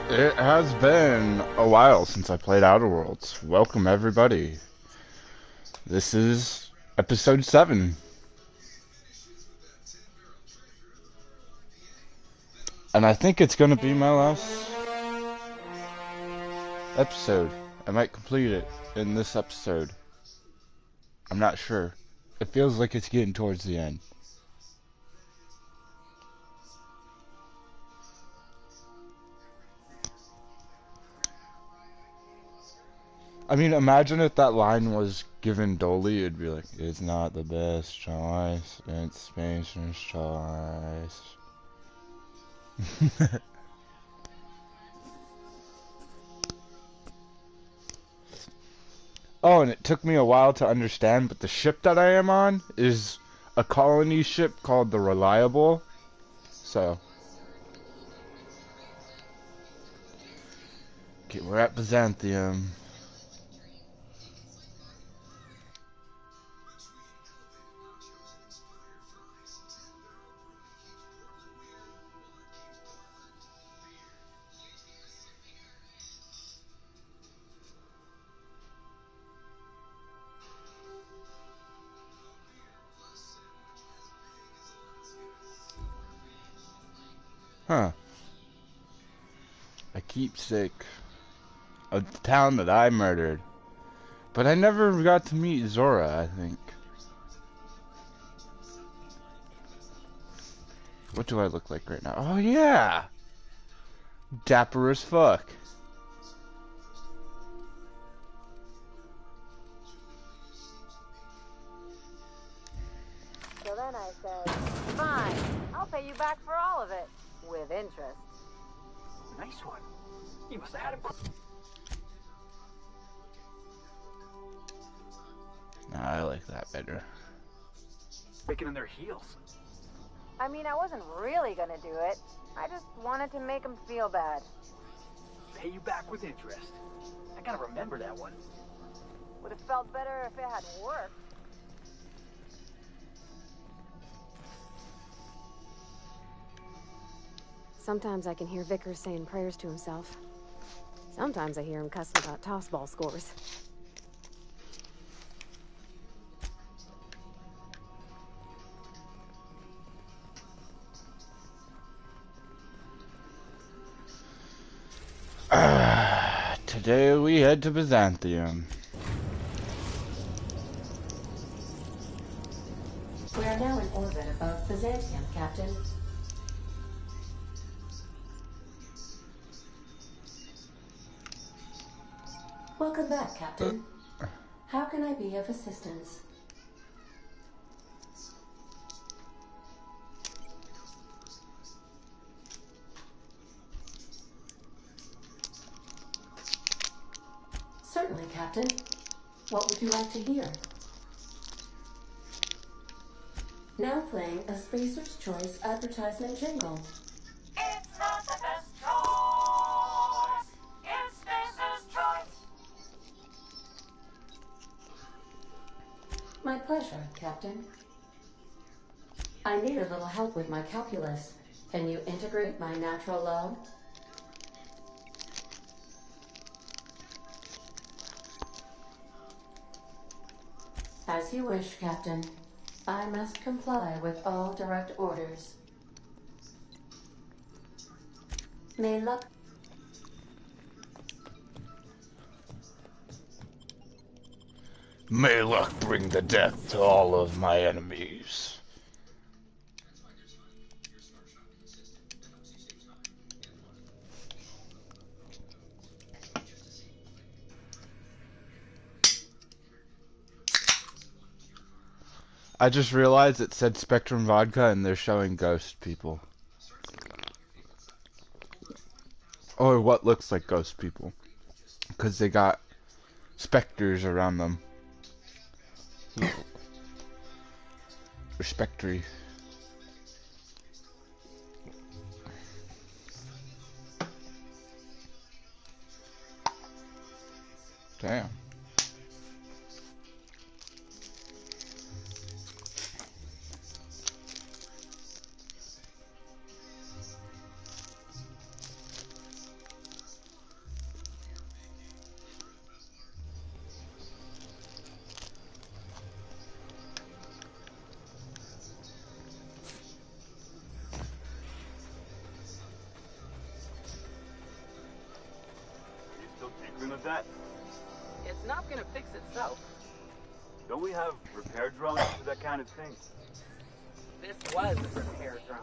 It has been a while since I played Outer Worlds. Welcome, everybody. This is episode 7. And I think it's going to be my last episode. I might complete it in this episode. I'm not sure. It feels like it's getting towards the end. I mean, imagine if that line was given dully, it'd be like, it's not the best choice, it's Spacer's choice. Oh, and it took me a while to understand, but the ship that I am on is a colony ship called the Reliable. So, okay, we're at Byzantium. Huh. A keepsake of the town that I murdered. But I never got to meet Zora, I think. What do I look like right now? Oh, yeah! Dapper as fuck. So then I said, fine, I'll pay you back for all of it, with interest. Nice one. You must have had him. Nah, I like that better. Breaking in their heels. I mean, I wasn't really gonna do it. I just wanted to make him feel bad. Pay you back with interest. I gotta remember that one. Would have felt better if it had worked. Sometimes I can hear Vickers saying prayers to himself. Sometimes I hear him cussing about tossball scores. Today we head to Byzantium. We are now in orbit above Byzantium, Captain. Welcome back, Captain. How can I be of assistance? Certainly, Captain. What would you like to hear? Now playing a Spacer's Choice advertisement jingle. It's not the best choice. It's Spacer's choice. My pleasure, Captain. I need a little help with my calculus. Can you integrate my natural law? As you wish, Captain. I must comply with all direct orders. May luck... May luck bring the death to all of my enemies. I just realized it said Spectrum Vodka and they're showing ghost people. Or what looks like ghost people. Because they got specters around them. Or spectry. Damn. not gonna fix itself. Don't we have repair drones for that kind of thing? This was a repair drone.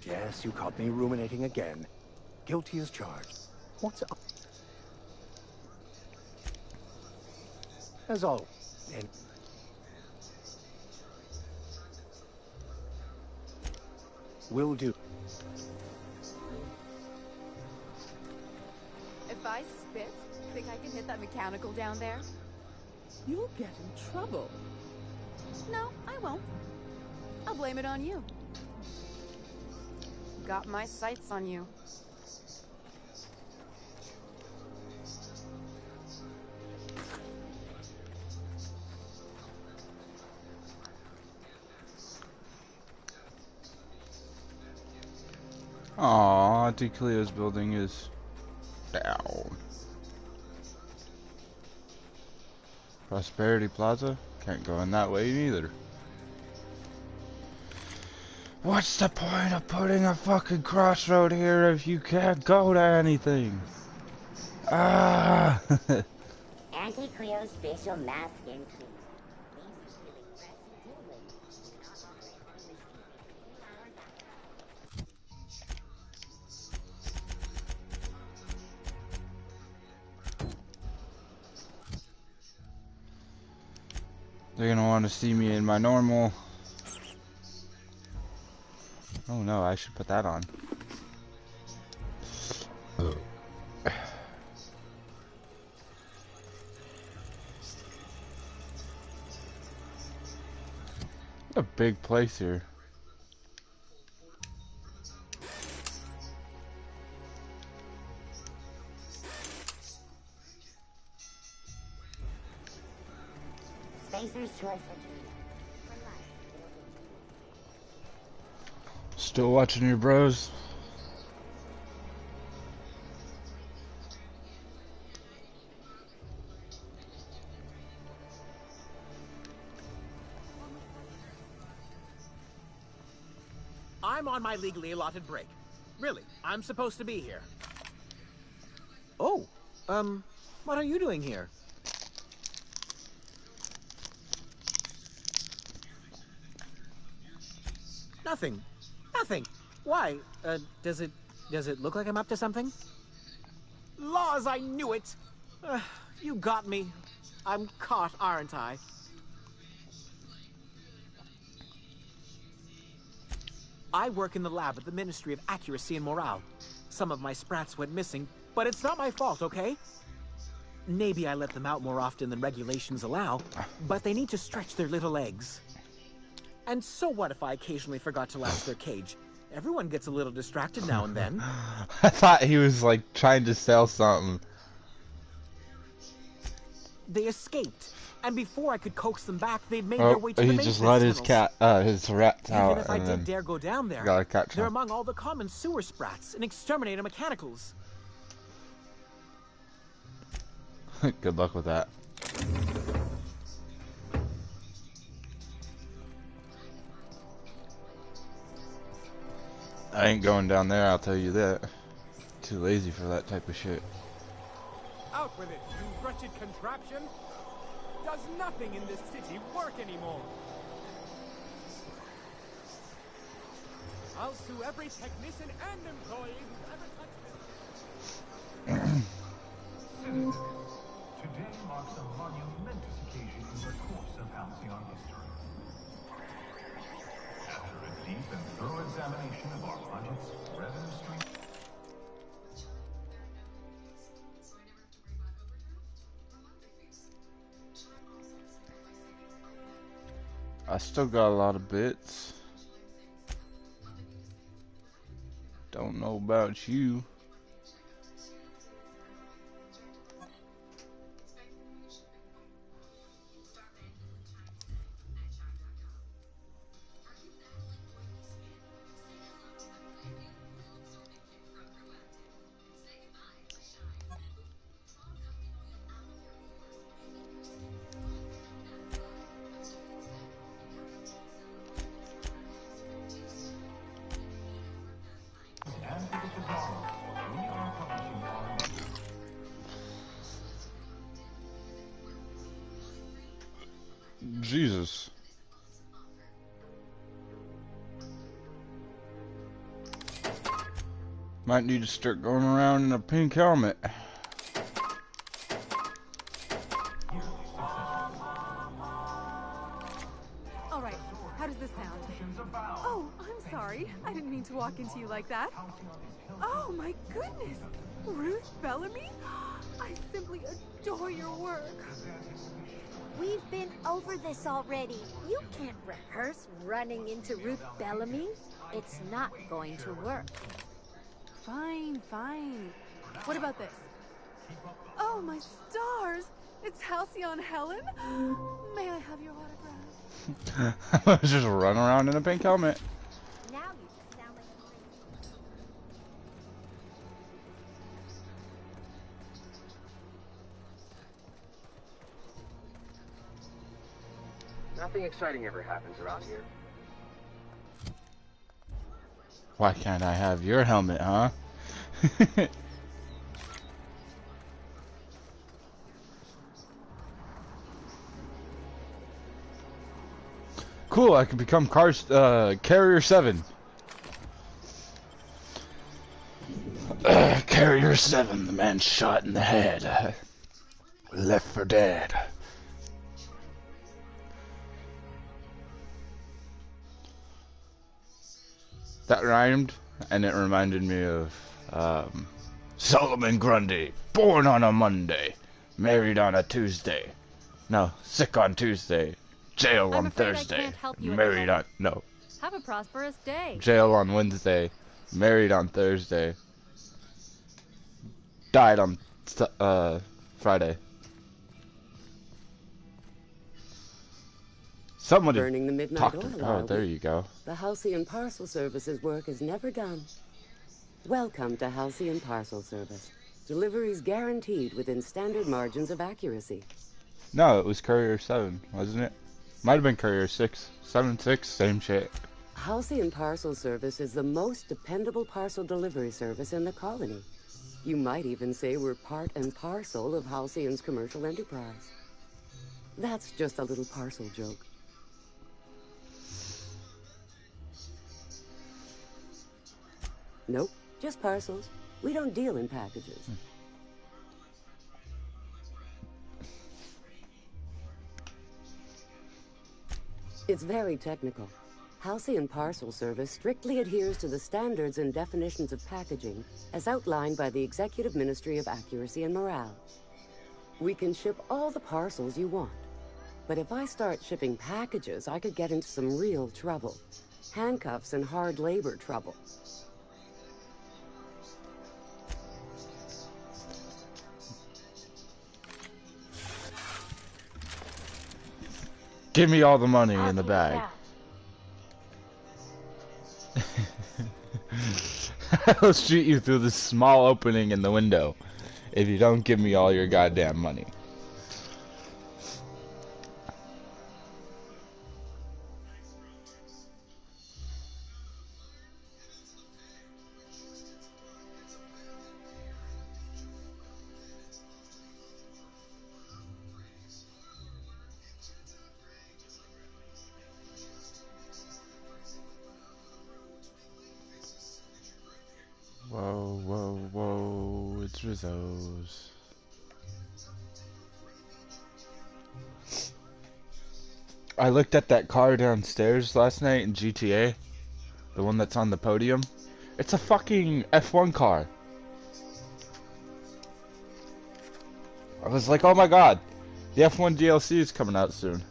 Yes, you caught me ruminating again. Guilty as charged. What's up? As always. And will do. If I spit, think I can hit that mechanical down there? You'll get in trouble. No, I won't. I'll blame it on you. Got my sights on you. Aww, Auntie Cleo's building is down. Prosperity Plaza? Can't go in that way neither. What's the point of putting a fucking crossroad here if you can't go to anything? Ah! Auntie Cleo's facial mask increase. They're gonna want to see me in my normal. Oh no, I should put that on. What a big place here. Spacer's choice. Still watching your bros? I'm on my legally allotted break. Really, I'm supposed to be here. Oh, what are you doing here? Nothing. Nothing. Why? Does it look like I'm up to something? Laws, I knew it! You got me. I'm caught, aren't I? I work in the lab at the Ministry of Accuracy and Morale. Some of my sprats went missing, but it's not my fault, okay? Maybe I let them out more often than regulations allow, but they need to stretch their little legs. And so what if I occasionally forgot to latch their cage? Everyone gets a little distracted now and then. I thought he was like trying to sell something. They escaped, and before I could coax them back, they'd made their way to the he maintenance just let his tunnels. his rats out. Even if I and did then dare go down there, gotta catch they're him. among all the common sewer sprats and exterminator mechanicals. Good luck with that. I ain't going down there, I'll tell you that. Too lazy for that type of shit. Out with it, you wretched contraption! Does nothing in this city work anymore? I'll sue every technician and employee who's ever touched it. Citizens, today marks a monumentous occasion in the course of halcyon history. After a deep and thorough examination of our budgets, revenue streams, I still got a lot of bits. Don't know about you. Jesus. Might need to start going around in a pink helmet. All right, how does this sound? Oh, I'm sorry. I didn't mean to walk into you like that. Oh my goodness! Ruth Bellamy? I simply adore your work. We've been over this already. You can't rehearse running into Ruth Bellamy. It's not going to work. Fine, fine. What about this? Oh, my stars! It's Halcyon Helen? May I have your autograph? Just run around in a pink helmet. Now you just sound like Nothing exciting ever happens around here. Why can't I have your helmet, huh? Cool, I can become Carrier 7. Carrier 7, the man shot in the head. Left for dead. That rhymed, and it reminded me of Solomon Grundy, born on a Monday, married on a Tuesday. No, sick on Tuesday, jail on Thursday, married on no. Have a prosperous day. Jail on Wednesday, married on Thursday, died on Friday. Somebody burning the midnight talked oil. Oh, there you go. The Halcyon Parcel Service's work is never done. Welcome to Halcyon Parcel Service. Deliveries guaranteed within standard margins of accuracy. No, it was Courier 7, wasn't it? Might have been Courier 6. 7-6, same shit. Halcyon Parcel Service is the most dependable parcel delivery service in the colony. You might even say we're part and parcel of Halcyon's commercial enterprise. That's just a little parcel joke. Nope, just parcels. We don't deal in packages. It's very technical. Halcyon Parcel Service strictly adheres to the standards and definitions of packaging as outlined by the Executive Ministry of Accuracy and Morale. We can ship all the parcels you want. But if I start shipping packages, I could get into some real trouble. Handcuffs and hard labor trouble. Give me all the money in the bag. I'll shoot you through this small opening in the window if you don't give me all your goddamn money. Whoa, whoa, whoa, it's Rizzo's. I looked at that car downstairs last night in GTA. The one that's on the podium. It's a fucking F1 car. I was like, oh my god. The F1 DLC is coming out soon.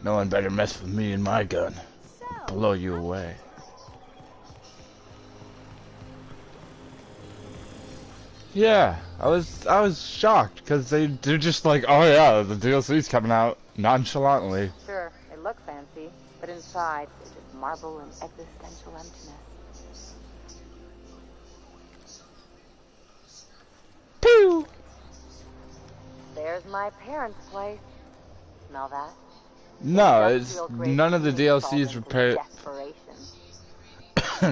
No one better mess with me and my gun. I'll blow you away. Yeah, I was shocked because they're just like, oh yeah, the DLC's coming out nonchalantly. Sure, they look fancy, but inside they're just marble and existential emptiness. Pew! There's my parents' place. Smell that? No, it's none of the DLCs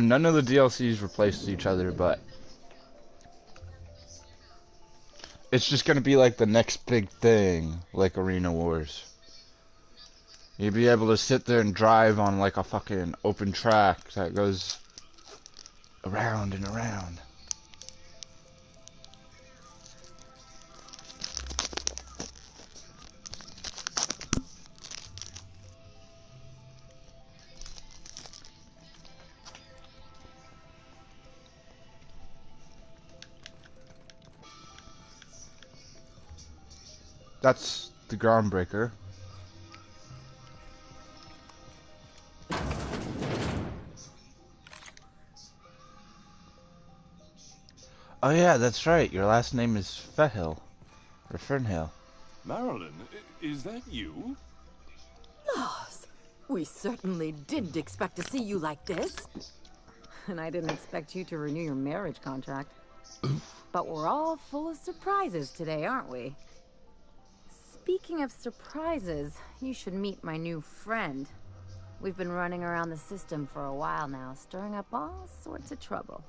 none of the DLCs replaced each other, but it's just gonna be like the next big thing, like Arena Wars. You'd be able to sit there and drive on like a fucking open track that goes around and around. That's the groundbreaker. Oh yeah, that's right. Your last name is Fethill. Or Fernhill. Marilyn, is that you? Laws, we certainly didn't expect to see you like this. And I didn't expect you to renew your marriage contract. But we're all full of surprises today, aren't we? Speaking of surprises, you should meet my new friend. We've been running around the system for a while now, stirring up all sorts of trouble.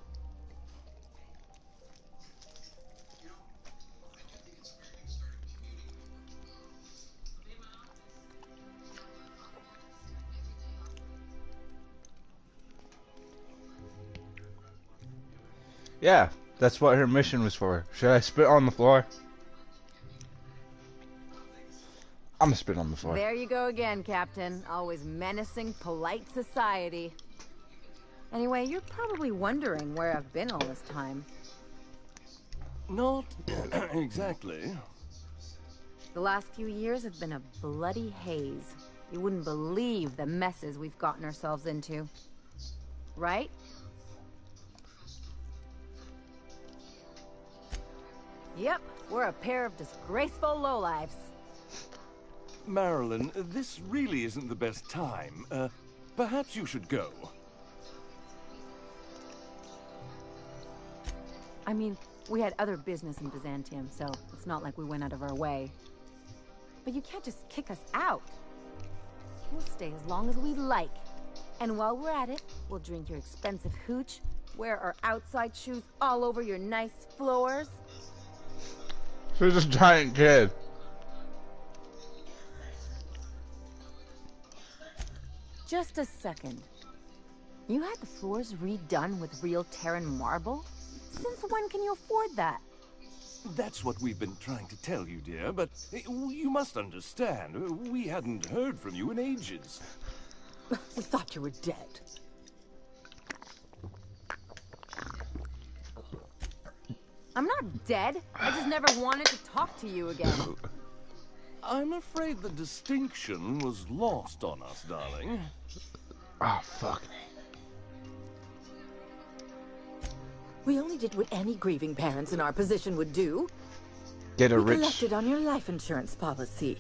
Yeah, that's what her mission was for. Should I spit on the floor? I'm gonna spit on the floor. There you go again, Captain. Always menacing polite society. Anyway, you're probably wondering where I've been all this time. Not exactly. The last few years have been a bloody haze. You wouldn't believe the messes we've gotten ourselves into. Right? Yep, we're a pair of disgraceful lowlifes. Marilyn, this really isn't the best time. Perhaps you should go. I mean, we had other business in Byzantium, so it's not like we went out of our way. But you can't just kick us out. We'll stay as long as we like. And while we're at it, we'll drink your expensive hooch, wear our outside shoes all over your nice floors. She's a giant kid. Just a second. You had the floors redone with real Terran marble? Since when can you afford that? That's what we've been trying to tell you, dear, but you must understand. We hadn't heard from you in ages. We thought you were dead. I'm not dead. I just never wanted to talk to you again. I'm afraid the distinction was lost on us, darling. Oh, fuck. We only did what any grieving parents in our position would do. Get a we rich... collected on your life insurance policy.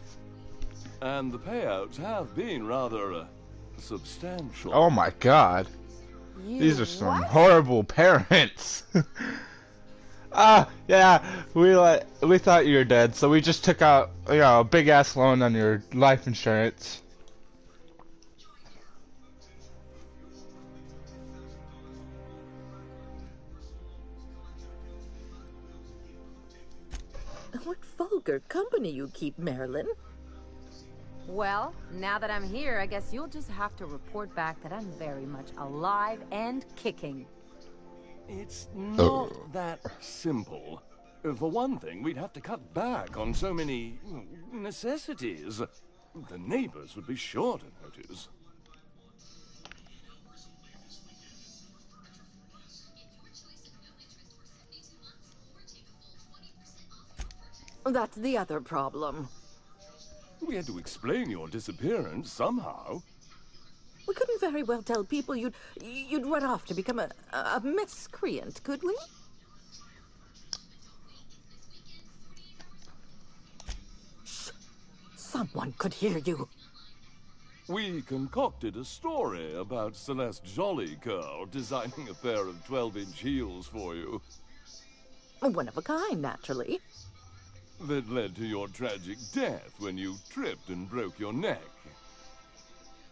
And the payouts have been rather, substantial. Oh my god. These are some horrible parents. Yeah, we thought you were dead, so we just took out, you know, a big ass loan on your life insurance. What vulgar company you keep, Marilyn. Well, now that I'm here, I guess you'll just have to report back that I'm very much alive and kicking. It's not that simple. For one thing, we'd have to cut back on so many necessities. The neighbors would be sure to notice. That's the other problem. We had to explain your disappearance somehow. We couldn't very well tell people you'd run off to become a miscreant, could we? Shh! Someone could hear you. We concocted a story about Celeste Jollycurl designing a pair of 12-inch heels for you. One of a kind, naturally. That led to your tragic death when you tripped and broke your neck.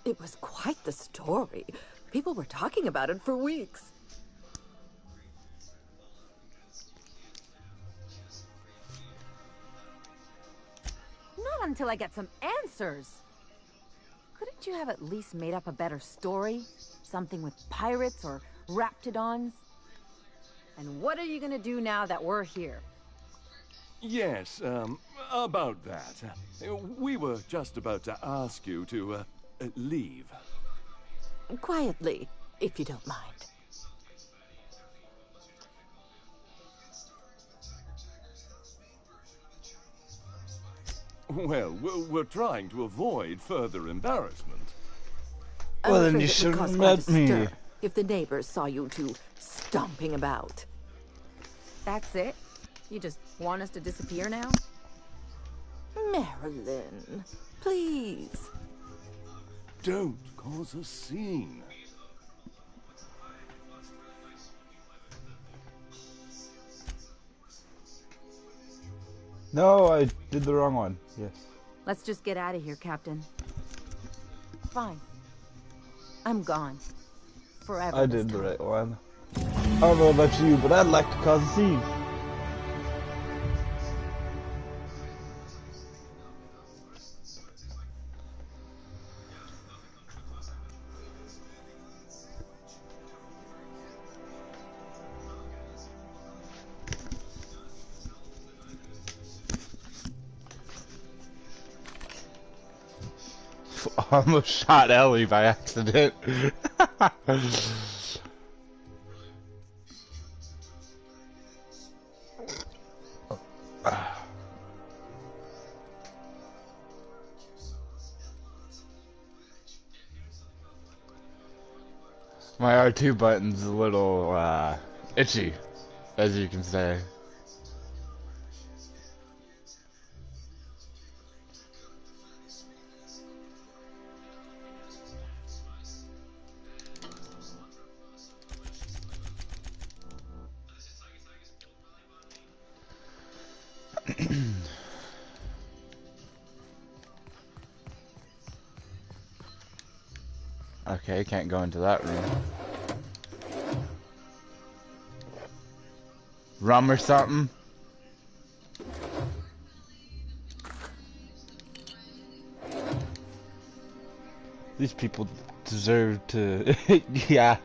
It was quite the story. People were talking about it for weeks. Not until I get some answers. Couldn't you have at least made up a better story? Something with pirates or raptidons? And what are you gonna do now that we're here? Yes, about that. We were just about to ask you to, leave. Quietly, if you don't mind. Well, we're trying to avoid further embarrassment. I'm Well, then afraid you it would should cause have quite a met me. stir if the neighbors saw you two stomping about. That's it? You just want us to disappear now? Marilyn, please. Don't cause a scene. No, I did the wrong one. Yes. Let's just get out of here, Captain. Fine. I'm gone. Forever. I did the right one. I don't know about you, but I'd like to cause a scene. Almost shot Ellie by accident. My R2 button's a little itchy, as you can say. Okay, can't go into that room. Rum or something? These people deserve to... yeah.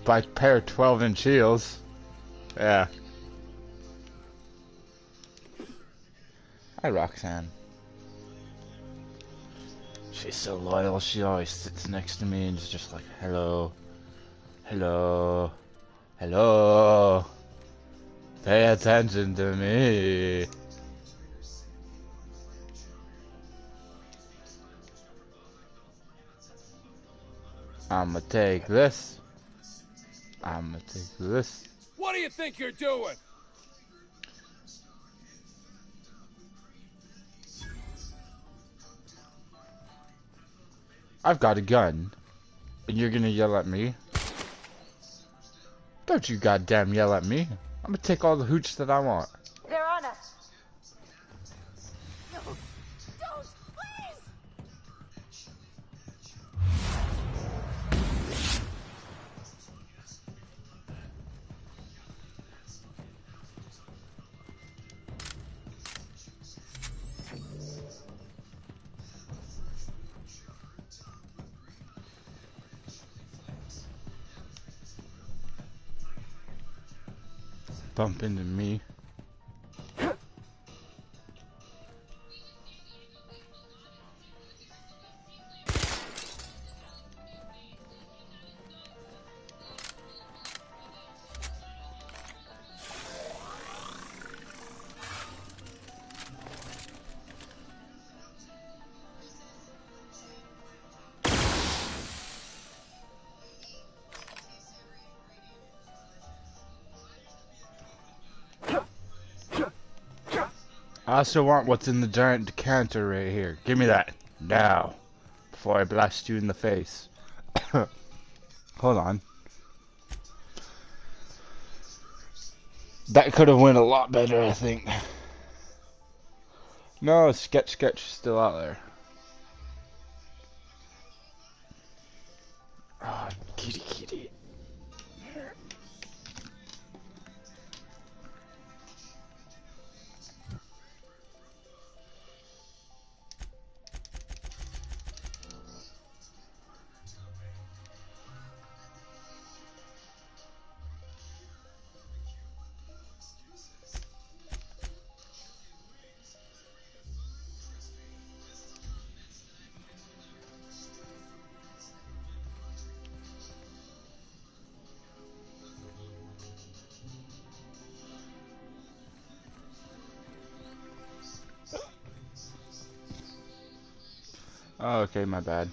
Buy a pair of 12-inch heels. Yeah. Hi, Roxanne. She's so loyal. She always sits next to me and is just like, hello. Hello. Hello. Pay attention to me. I'ma take this. I'ma take this. What do you think you're doing? I've got a gun. And you're gonna yell at me? Don't you goddamn yell at me. I'm gonna take all the hooch that I want. They're on us. No, don't, please! Bump into me. I also want what's in the giant decanter right here. Give me that now, before I blast you in the face. Hold on. That could have went a lot better, I think. No, Sketch is still out there. Oh, kitty. Oh, okay, my bad.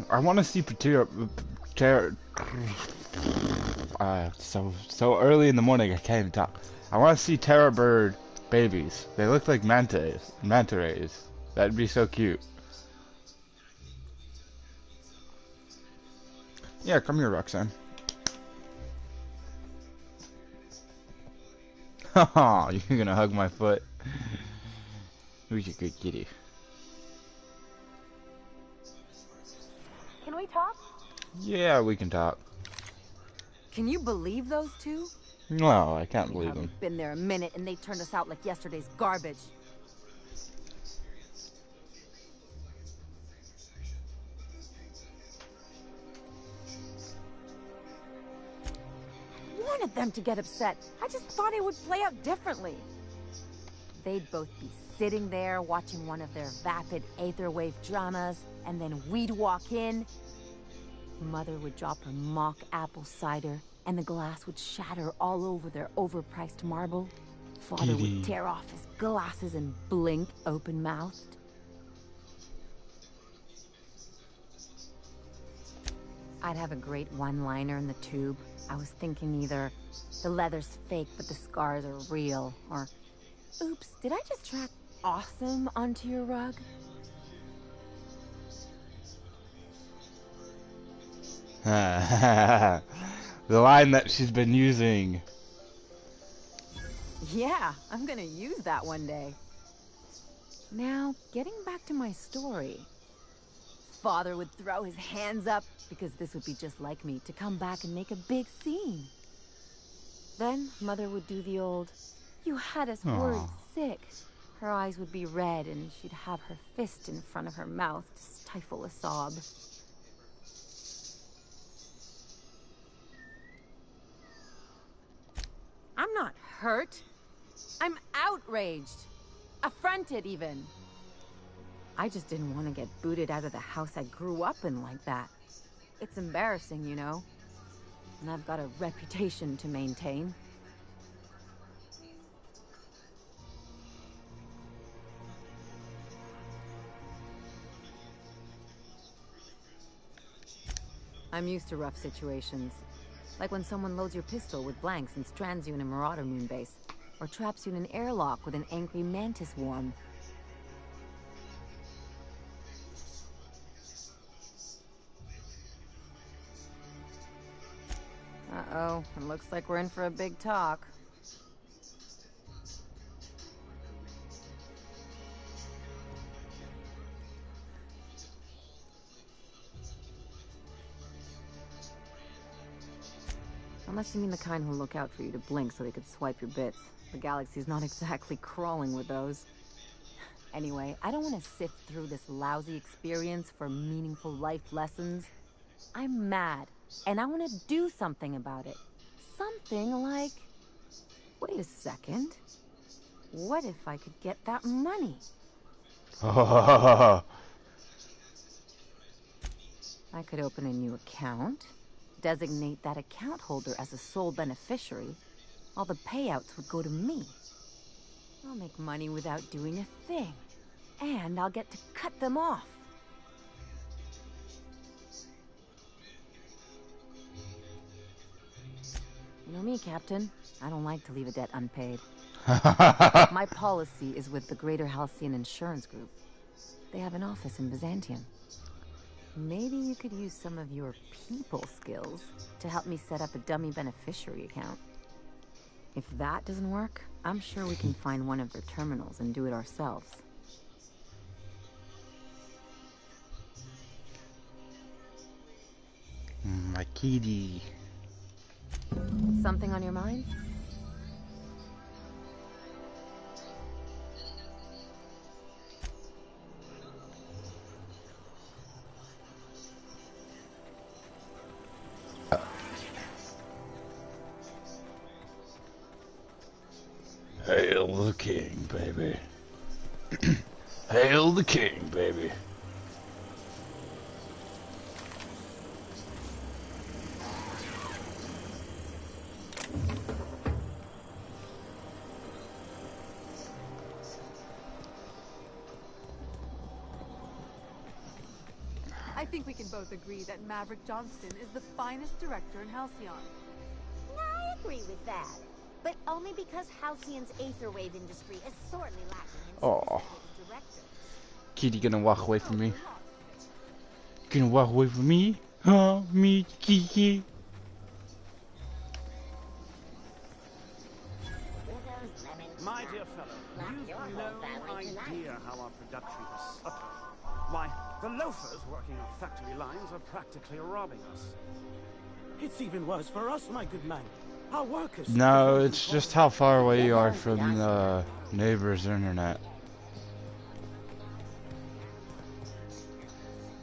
I want to see so early in the morning I can't even talk. I want to see terror bird babies. They look like manta rays. That'd be so cute. Yeah, come here, Roxanne. Haha, you're gonna hug my foot. Who's your good kitty? Can we talk? Yeah, we can talk. Can you believe those two? No, I can't believe We've them. been there a minute and they turned us out like yesterday's garbage. I wanted them to get upset. I just thought it would play out differently. They'd both be sitting there watching one of their vapid aetherwave dramas, and then we'd walk in. Mother would drop her mock apple cider, and the glass would shatter all over their overpriced marble. Father would tear off his glasses and blink open-mouthed. I'd have a great one-liner in the tube. I was thinking either, the leather's fake but the scars are real, or, oops, did I just track awesome onto your rug? The line that she's been using. Yeah, I'm gonna use that one day. Now, getting back to my story. Father would throw his hands up, because this would be just like me, to come back and make a big scene. Then, Mother would do the old, "You had us worried sick." Her eyes would be red, and she'd have her fist in front of her mouth to stifle a sob. I'm not hurt. I'm outraged. Affronted, even. I just didn't want to get booted out of the house I grew up in like that. It's embarrassing, you know. And I've got a reputation to maintain. I'm used to rough situations. Like when someone loads your pistol with blanks and strands you in a Marauder moon base. Or traps you in an airlock with an angry mantis worm. Uh-oh, it looks like we're in for a big talk. Unless you mean the kind who look out for you to blink so they could swipe your bits. The galaxy's not exactly crawling with those. Anyway, I don't want to sift through this lousy experience for meaningful life lessons. I'm mad, and I want to do something about it. Something like... Wait a second. What if I could get that money? I could open a new account, designate that account holder as a sole beneficiary. All the payouts would go to me. I'll make money without doing a thing. And I'll get to cut them off. You know me, Captain. I don't like to leave a debt unpaid. My policy is with the Greater Halcyon Insurance Group. They have an office in Byzantium. Maybe you could use some of your people skills to help me set up a dummy beneficiary account. If that doesn't work, I'm sure we can find one of their terminals and do it ourselves. My kitty. Something on your mind? Hail the king, baby. Hail the king, baby. I think we can both agree that Maverick Johnston is the finest director in Halcyon. I agree with that. But only because Halcyon's aetherwave industry is sorely lacking in Oh, sophisticated directors. kitty gonna walk away from me. Gonna walk away from me? Huh? Me, Kiki? My dear fellow, you've no idea how our production has suffered. Why, the loafers working our factory lines are practically robbing us. It's even worse for us, my good man. Our workers... No, it's just how far away you are from the neighbor's internet.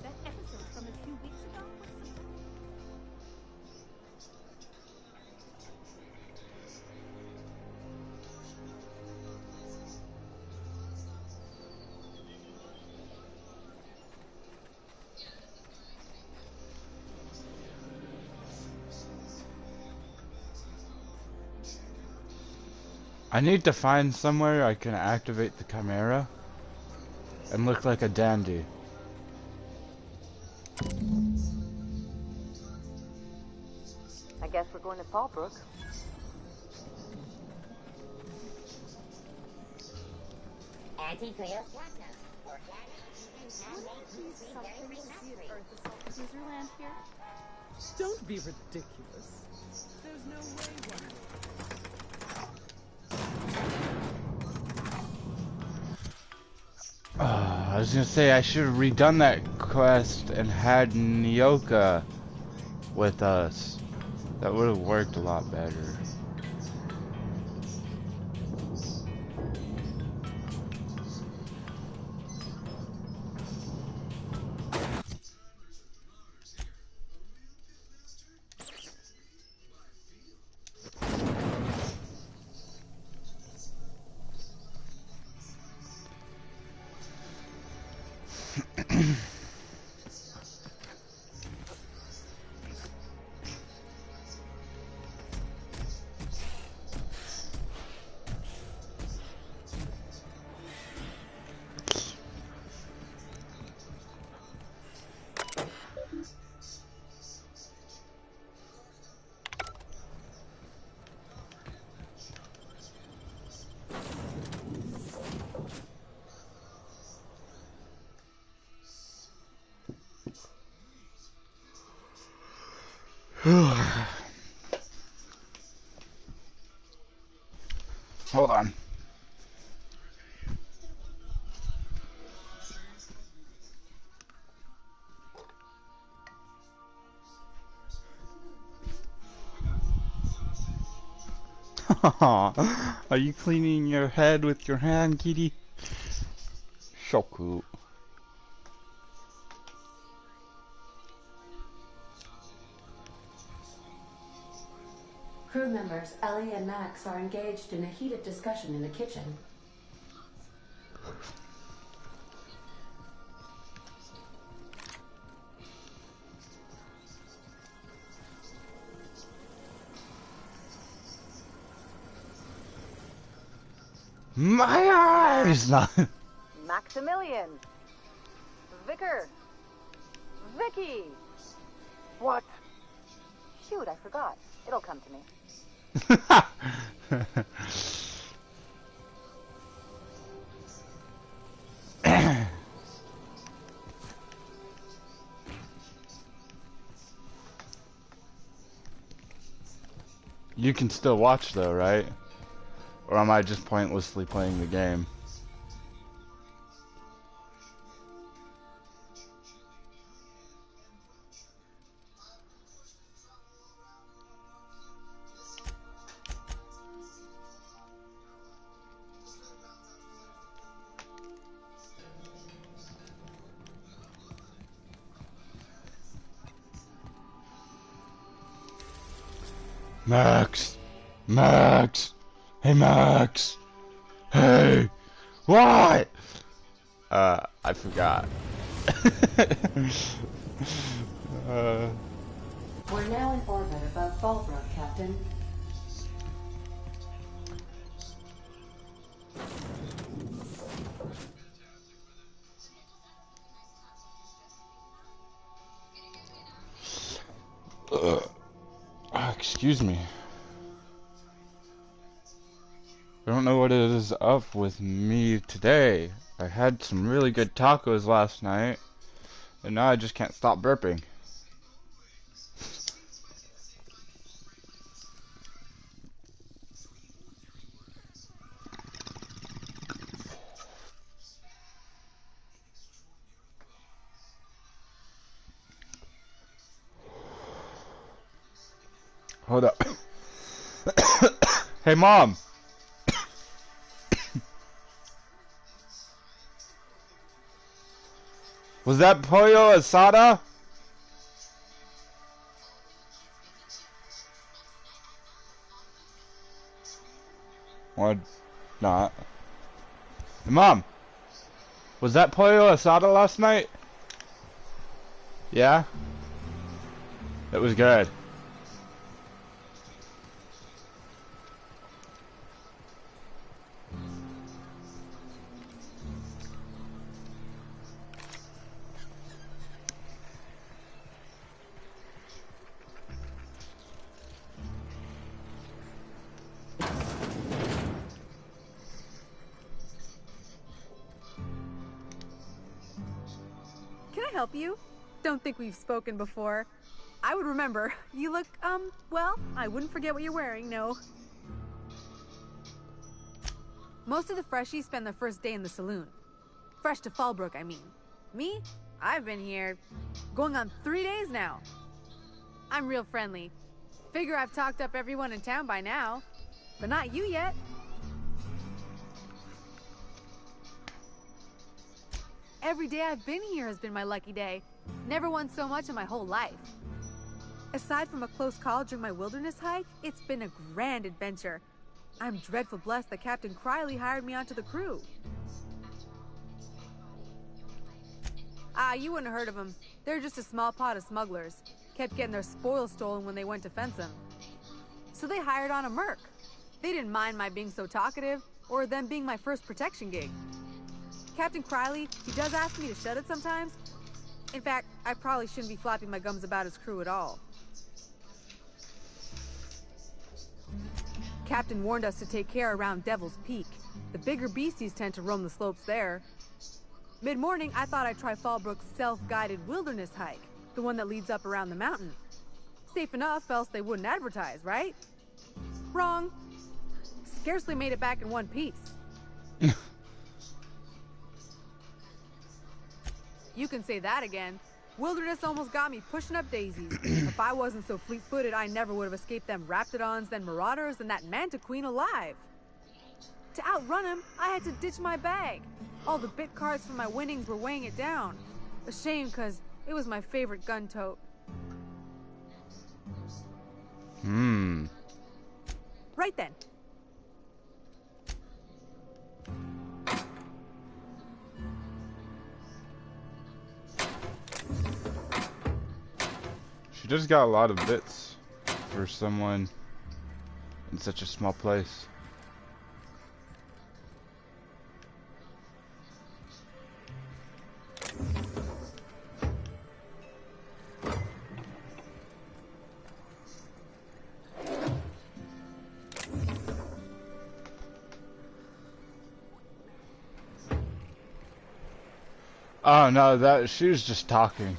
That episode from a few weeks ago was I need to find somewhere I can activate the chimera and look like a dandy. I guess we're going to Fallbrook. Anti-Cleo's Land here? Don't be ridiculous. There's no way one would. I was gonna say I should have redone that quest and had Nyoka with us. That would have worked a lot better. Hold on. Are you cleaning your head with your hand, kitty? So cool. Crew members Ellie and Max are engaged in a heated discussion in the kitchen. My eyes! Maximilian. Vicar. Vicky. What? Shoot, I forgot. It'll come to me. You can still watch though, right? Or am I just pointlessly playing the game? Max! Max! Hey Max! Hey! What? I forgot. We're now in orbit above Fallbrook, Captain. Excuse me. I don't know what it is up with me today. I had some really good tacos last night, and now I just can't stop burping. Hold up. Hey, Mom. Was that pollo asada? Or not? Hey, Mom. Was that pollo asada last night? Yeah? It was good. Can I help you? Don't think we've spoken before. I would remember. You look, well, I wouldn't forget what you're wearing, no. Most of the freshies spend their first day in the saloon. Fresh to Fallbrook, I mean. Me? I've been here going on 3 days now. I'm real friendly. Figure I've talked up everyone in town by now. But not you yet. Every day I've been here has been my lucky day. Never won so much in my whole life. Aside from a close call during my wilderness hike, it's been a grand adventure. I'm dreadful blessed that Captain Criley hired me onto the crew. Ah, you wouldn't have heard of them. They're just a small pot of smugglers. Kept getting their spoils stolen when they went to fence them. So they hired on a merc. They didn't mind my being so talkative, or them being my first protection gig. Captain Criley, he does ask me to shut it sometimes. In fact, I probably shouldn't be flapping my gums about his crew at all. Captain warned us to take care around Devil's Peak. The bigger beasties tend to roam the slopes there. Mid-morning, I thought I'd try Fallbrook's self-guided wilderness hike, the one that leads up around the mountain. Safe enough, else they wouldn't advertise, right? Wrong. Scarcely made it back in one piece. You can say that again. Wilderness almost got me pushing up daisies. If I wasn't so fleet-footed, I never would have escaped them Raptidons, then Marauders, and that Manta Queen alive. To outrun him, I had to ditch my bag. All the bit cards from my winnings were weighing it down. A shame, cause it was my favorite gun tote. Right then. She just got a lot of bits for someone in such a small place. Oh no, that she was just talking.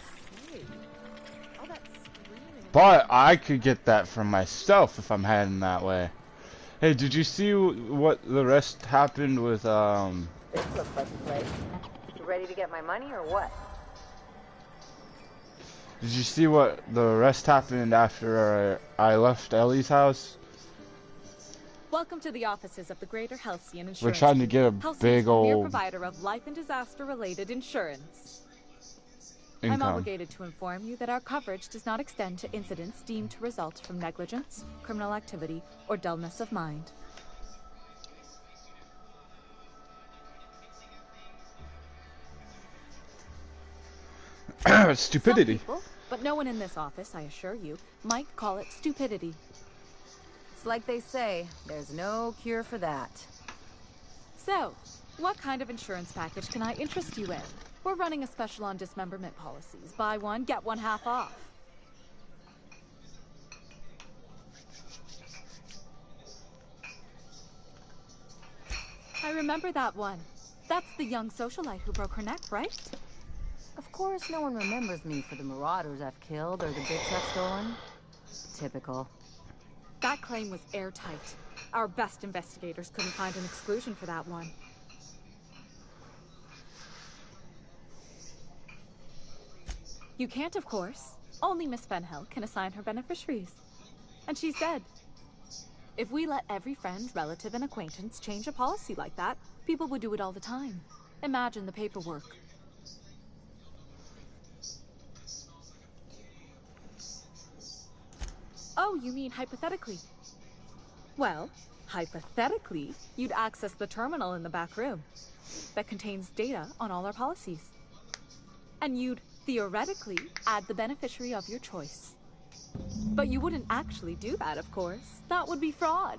But I could get that from myself if I'm heading that way. Hey, did you see what the rest happened with This looks like a place. You ready to get my money or what? Did you see what the rest happened after I left Ellie's house? Welcome to the offices of the Greater Halcyon Insurance. We're trying to get a Halcyon's big premier old provider of life and disaster-related insurance. income. I'm obligated to inform you that our coverage does not extend to incidents deemed to result from negligence, criminal activity, or dullness of mind. Stupidity. Some people, but no one in this office, I assure you, might call it stupidity. It's like they say, there's no cure for that. So, what kind of insurance package can I interest you in? We're running a special on dismemberment policies. Buy one, get one half off. I remember that one. That's the young socialite who broke her neck, right? Of course, no one remembers me for the marauders I've killed or the bits I've stolen. Typical. That claim was airtight. Our best investigators couldn't find an exclusion for that one. You can't, of course. Only Miss Fenhill can assign her beneficiaries. And she's dead. If we let every friend, relative, and acquaintance change a policy like that, people would do it all the time. Imagine the paperwork. Oh, you mean hypothetically? Well, hypothetically, you'd access the terminal in the back room that contains data on all our policies. And you'd theoretically add the beneficiary of your choice. But you wouldn't actually do that, of course. That would be fraud.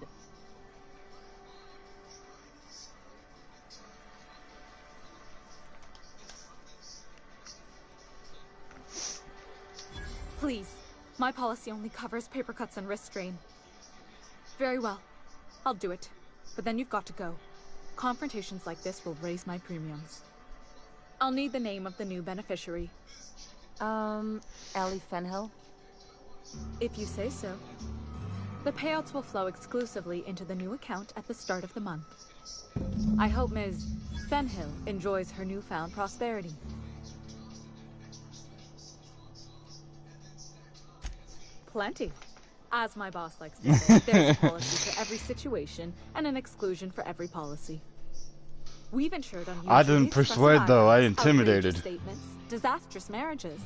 Please, my policy only covers paper cuts and wrist strain. Very well, I'll do it. But then you've got to go. Confrontations like this will raise my premiums. I'll need the name of the new beneficiary. Ellie Fenhill? If you say so. The payouts will flow exclusively into the new account at the start of the month. I hope Ms. Fenhill enjoys her newfound prosperity. Plenty. As my boss likes to say, there's a policy for every situation and an exclusion for every policy. We've insured unusually I didn't persuade expressive though, I items, intimidated. outrageous statements, disastrous marriages.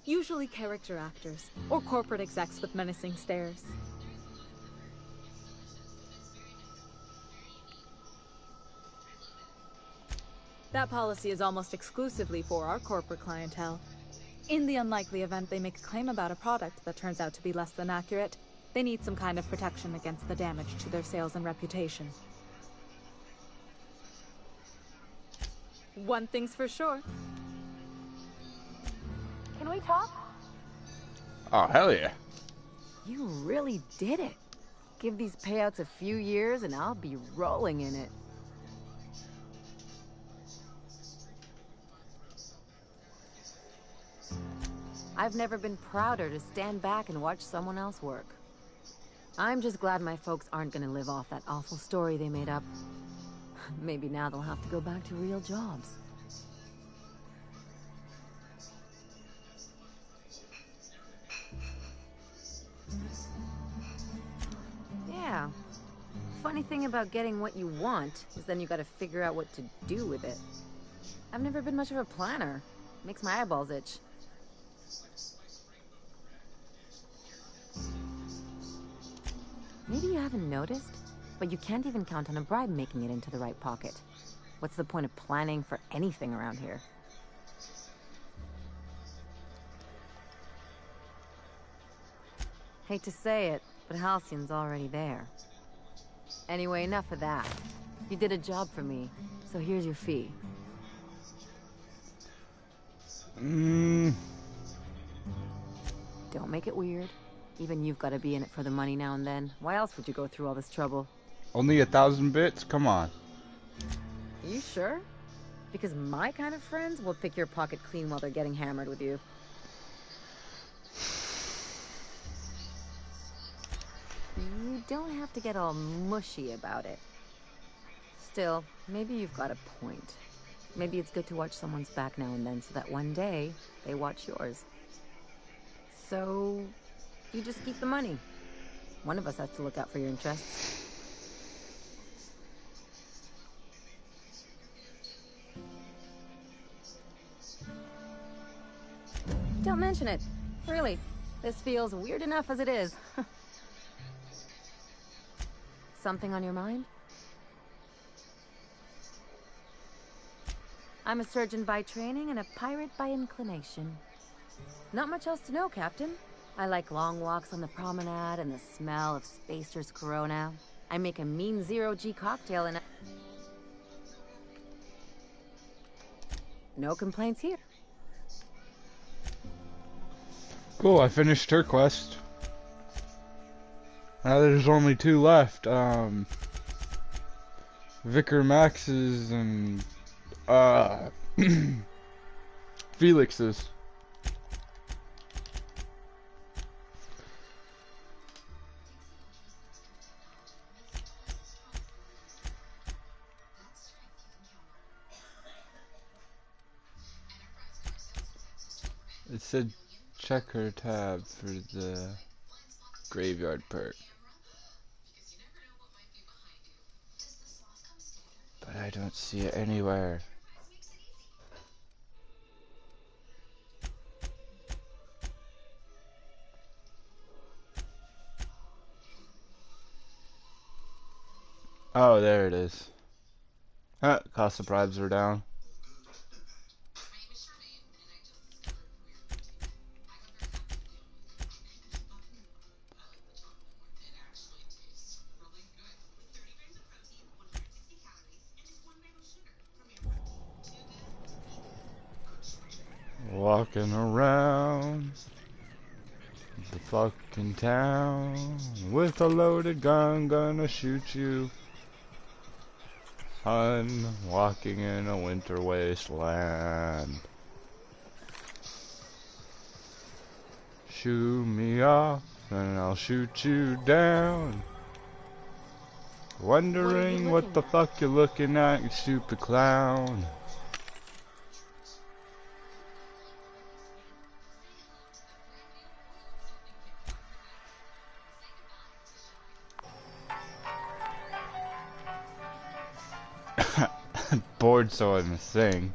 Usually character actors, or corporate execs with menacing stares. That policy is almost exclusively for our corporate clientele. In the unlikely event they make a claim about a product that turns out to be less than accurate, they need some kind of protection against the damage to their sales and reputation. One thing's for sure. Can we talk? Oh, hell yeah. You really did it. Give these payouts a few years and I'll be rolling in it. I've never been prouder to stand back and watch someone else work. I'm just glad my folks aren't gonna live off that awful story they made up. Maybe now they'll have to go back to real jobs. Yeah. Funny thing about getting what you want is then you gotta figure out what to do with it. I've never been much of a planner. Makes my eyeballs itch. Maybe you haven't noticed, but you can't even count on a bribe making it into the right pocket. What's the point of planning for anything around here? Hate to say it, but Halcyon's already there. Anyway, enough of that. You did a job for me, so here's your fee. Don't make it weird. Even you've got to be in it for the money now and then. Why else would you go through all this trouble? Only 1,000 bits? Come on. Are you sure? Because my kind of friends will pick your pocket clean while they're getting hammered with you. You don't have to get all mushy about it. Still, maybe you've got a point. Maybe it's good to watch someone's back now and then so that one day they watch yours. So, you just keep the money. One of us has to look out for your interests. Don't mention it. Really, this feels weird enough as it is. Something on your mind? I'm a surgeon by training and a pirate by inclination. Not much else to know, Captain. I like long walks on the promenade and the smell of Spacer's Corona. I make a mean zero-G cocktail and no complaints here. Cool, I finished her quest. Now there's only 2 left. Vicar Max's and Felix's. It said check her tab for the graveyard perk. But I don't see it anywhere. Oh, there it is. Cost of bribes are down. Walking around the fucking town with a loaded gun, gonna shoot you. Hun, walking in a winter wasteland. Shoot me off and I'll shoot you down. Wondering what the fuck you're looking at, you stupid clown. Bored, so I'm sing.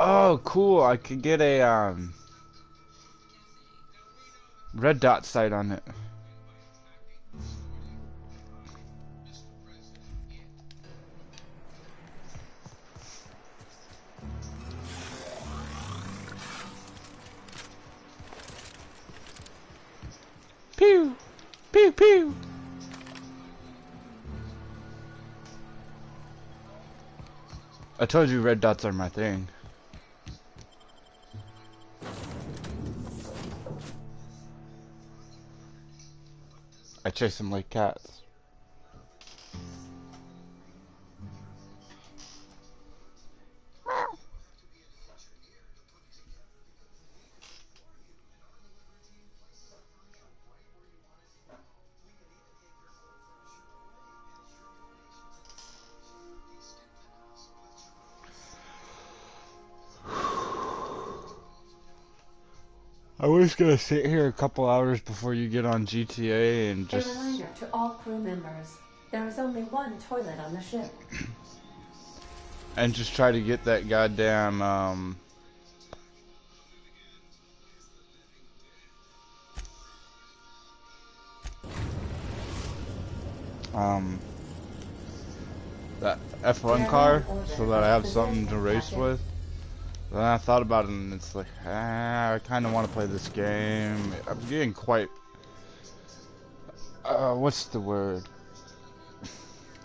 Oh, cool. I could get a red dot sight on it. I told you red dots are my thing. I chase them like cats. I was gonna sit here a couple hours before you get on GTA and just... A reminder to all crew members, there is only one toilet on the ship. and just try to get that goddamn, that F1 car so that I have something to race with. Then I thought about it and it's like, I kind of want to play this game. I'm getting quite, what's the word?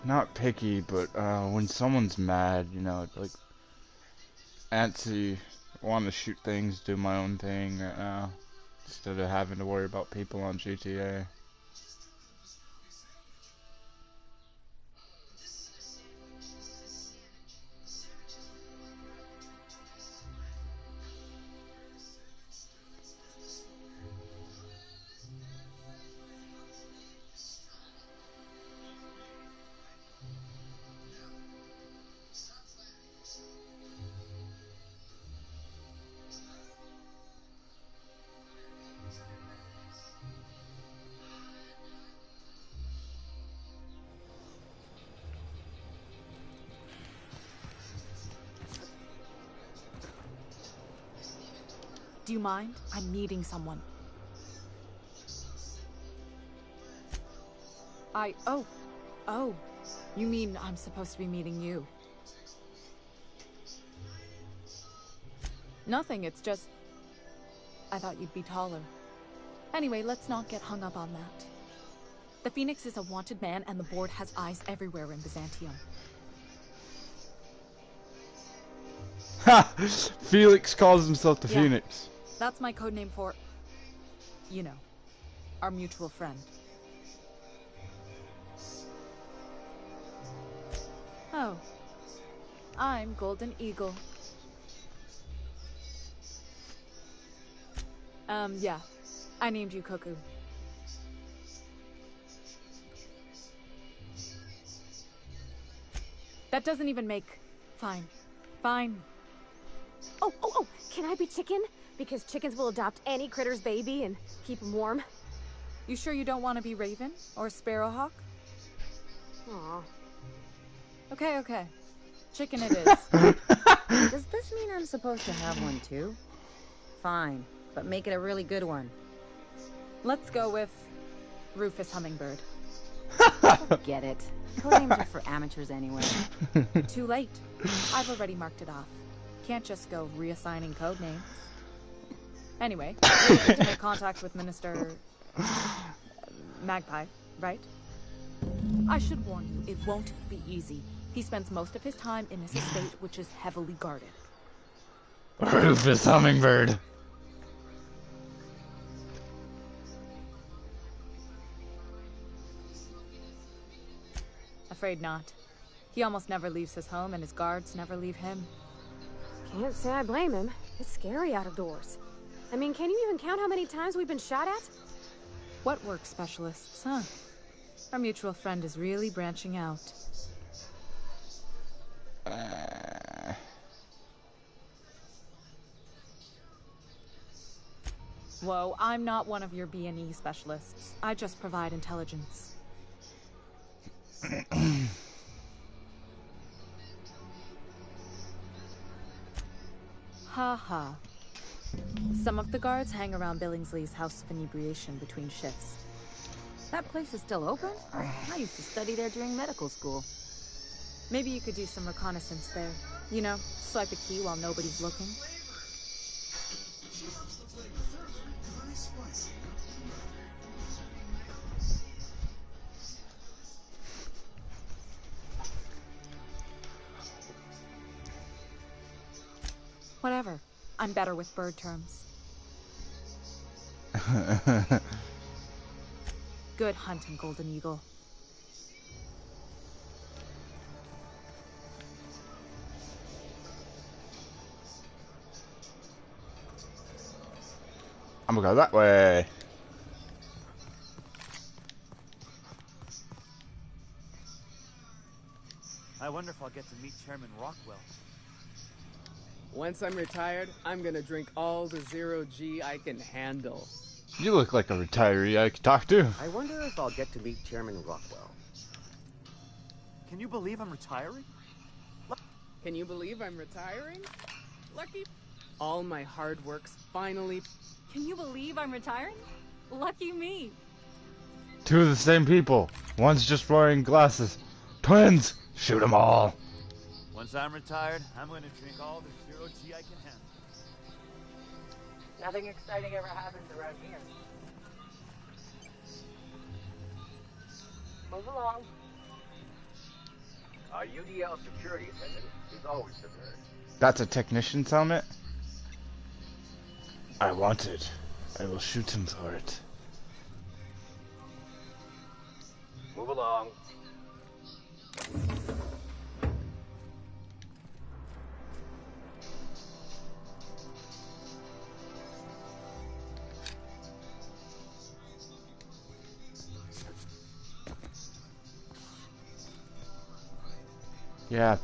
Not picky, but when someone's mad, you know, like antsy, want to shoot things, do my own thing right now, instead of having to worry about people on GTA. Do you mind? I'm meeting someone. Oh, you mean I'm supposed to be meeting you? Nothing, it's just... I thought you'd be taller. Anyway, let's not get hung up on that. The Phoenix is a wanted man, and the board has eyes everywhere in Byzantium. Ha! Felix calls himself the Yeah. Phoenix. That's my codename for... you know, our mutual friend. Oh. I'm Golden Eagle. Yeah. I named you Cuckoo. That doesn't even make... Fine. Fine. Oh, can I be chicken? Because chickens will adopt any critter's baby and keep them warm. You sure you don't want to be Raven? Or Sparrowhawk? Aw. Okay. Chicken it is. Does this mean I'm supposed to have one too? Fine, but make it a really good one. Let's go with Rufus Hummingbird. Get it. Codenames are for amateurs anyway. Too late. I've already marked it off. Can't just go reassigning codenames. Anyway, you're looking to make contact with Minister... Magpie, right? I should warn you, it won't be easy. He spends most of his time in his estate, which is heavily guarded. Rufus Hummingbird. Afraid not. He almost never leaves his home, and his guards never leave him. Can't say I blame him. It's scary out of doors. I mean, can you even count how many times we've been shot at? What work specialists, huh? Our mutual friend is really branching out. Whoa, I'm not one of your B&E specialists. I just provide intelligence. Ha. Some of the guards hang around Billingsley's House of Inebriation between shifts. That place is still open? I used to study there during medical school. Maybe you could do some reconnaissance there. You know, swipe a key while nobody's looking. Whatever. I'm better with bird terms. Good hunting, Golden Eagle. I'm gonna go that way. I wonder if I'll get to meet Chairman Rockwell. Once I'm retired, I'm gonna drink all the zero-G I can handle. You look like a retiree I could talk to. I wonder if I'll get to meet Chairman Rockwell. Can you believe I'm retiring? Can you believe I'm retiring? Lucky. All my hard work's finally... Can you believe I'm retiring? Lucky me. Two of the same people. One's just wearing glasses. Twins! Shoot them all. Once I'm retired, I'm going to drink all the zero-G I can handle. Nothing exciting ever happens around here. Move along. Our UDL security attendant is always prepared. That's a technician's helmet? I want it. I will shoot him for it. Move along. Yeah.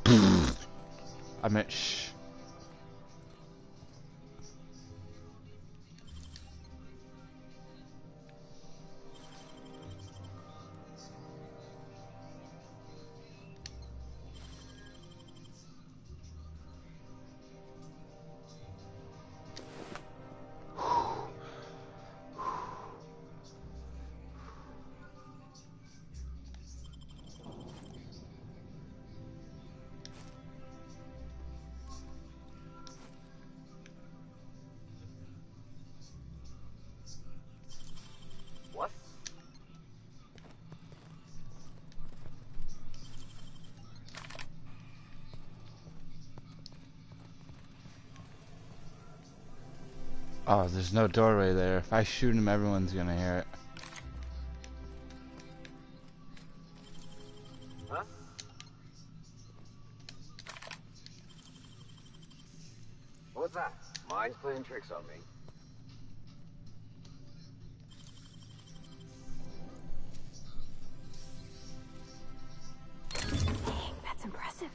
I meant shh. What? Oh, there's no doorway there. If I shoot him, everyone's gonna hear it. Huh? What's that? Mine's playing tricks on me. Dang, that's impressive.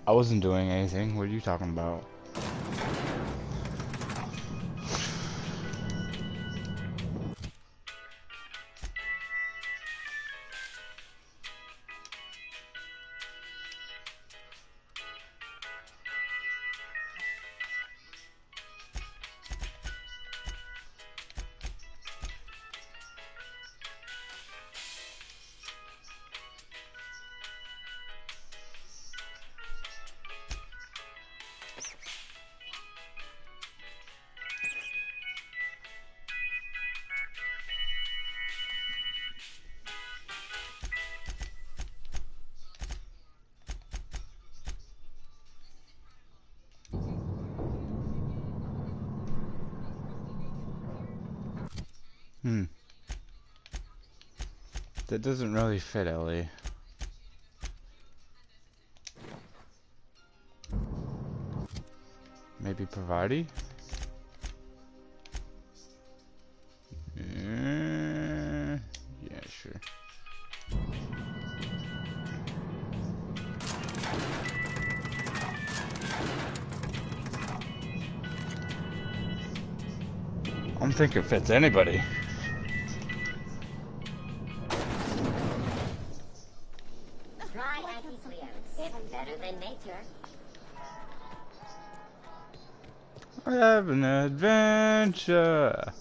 I wasn't doing anything. What are you talking about? That doesn't really fit, Ellie. Maybe Parvati? Yeah, sure. I don't think it fits anybody. Try It's better than nature. I have an adventure.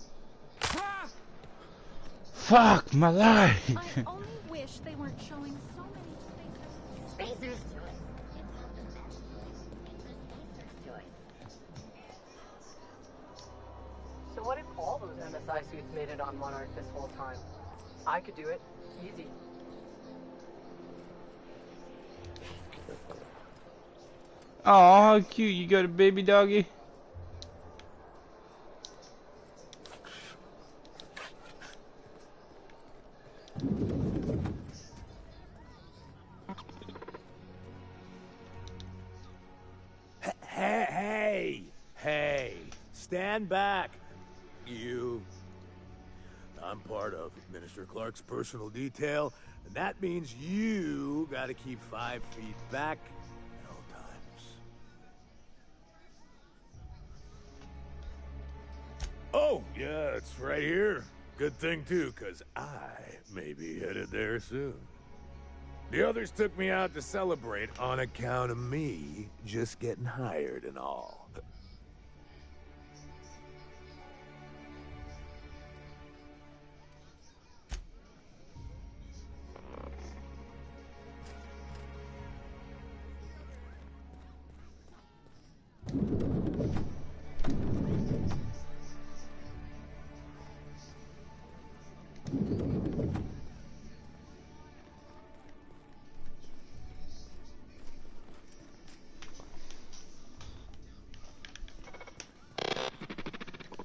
Fuck my life. I only wish they weren't showing so many spacers. Spacer's choice. It's not the best choice. It's the spacer's choice. So what if all those MSI suits made it on Monarch this whole time? I could do it. Easy. Oh, how cute. You got a baby doggy? Hey, stand back, you. I'm part of Minister Clark's personal detail, and that means you gotta keep 5 feet back at all times. Oh, yeah, it's right here. Good thing, too, because I may be headed there soon. The others took me out to celebrate on account of me just getting hired and all.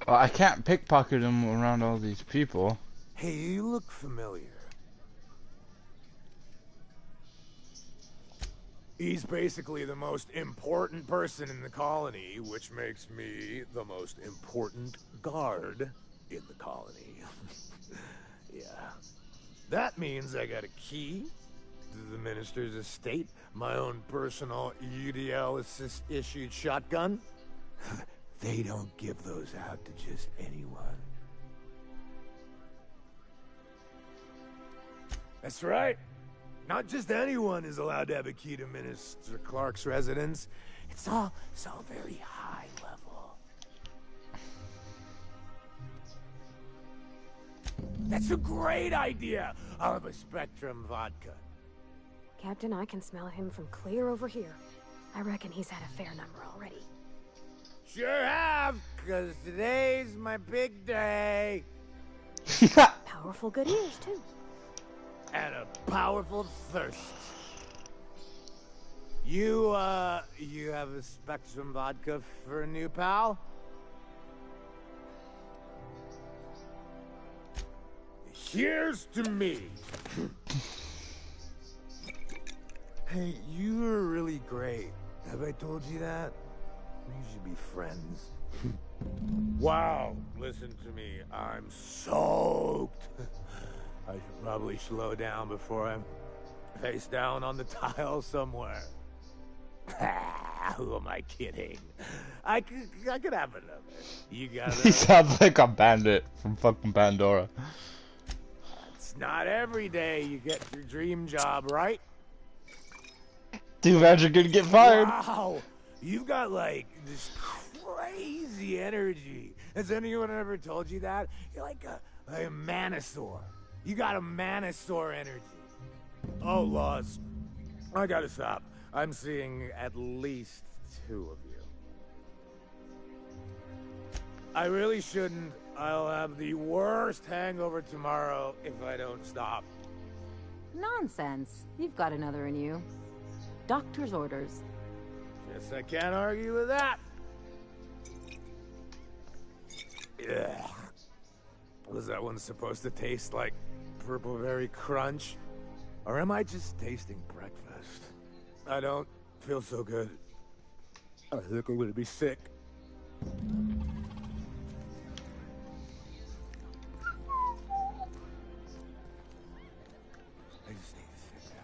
Well, I can't pickpocket him around all these people. Hey, you look familiar. He's basically the most important person in the colony, which makes me the most important guard in the colony. Yeah. That means I got a key to the minister's estate, my own personal UDL issued shotgun. They don't give those out to just anyone. That's right. Not just anyone is allowed to have a key to Minister Clark's residence. It's all very high level. That's a great idea. I'll have a Spectrum vodka. Captain, I can smell him from clear over here. I reckon he's had a fair number already. Sure have, because today's my big day. Powerful good ears, too. And a powerful thirst. You have a Spectrum vodka for a new pal? Here's to me. Hey, you are really great. Have I told you that? We should be friends. Wow, listen to me. I'm soaked. I should probably slow down before I'm face down on the tile somewhere. Who am I kidding? I could have another. You got He sounds like a bandit from fucking Pandora. It's not every day you get your dream job, right? Too bad you're gonna get fired. Wow, you've got like this crazy energy. Has anyone ever told you that? You're like a manosaur. You got a manosaur energy. Oh, Laws. I gotta stop. I'm seeing at least 2 of you. I really shouldn't. I'll have the worst hangover tomorrow if I don't stop. Nonsense. You've got another in you. Doctor's orders. Guess I can't argue with that. Ugh. Was that one supposed to taste like purple berry crunch? Or am I just tasting breakfast? I don't feel so good. I think I'm gonna be sick. I just need to sit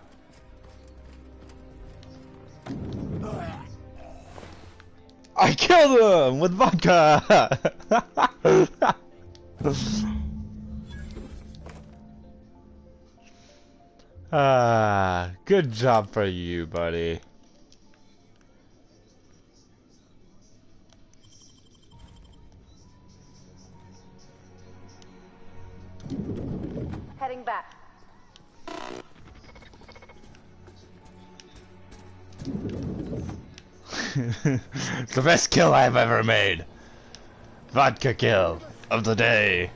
down. I killed him with vodka. Good job for you, buddy. Heading back. The best kill I've ever made. Vodka kill of the day.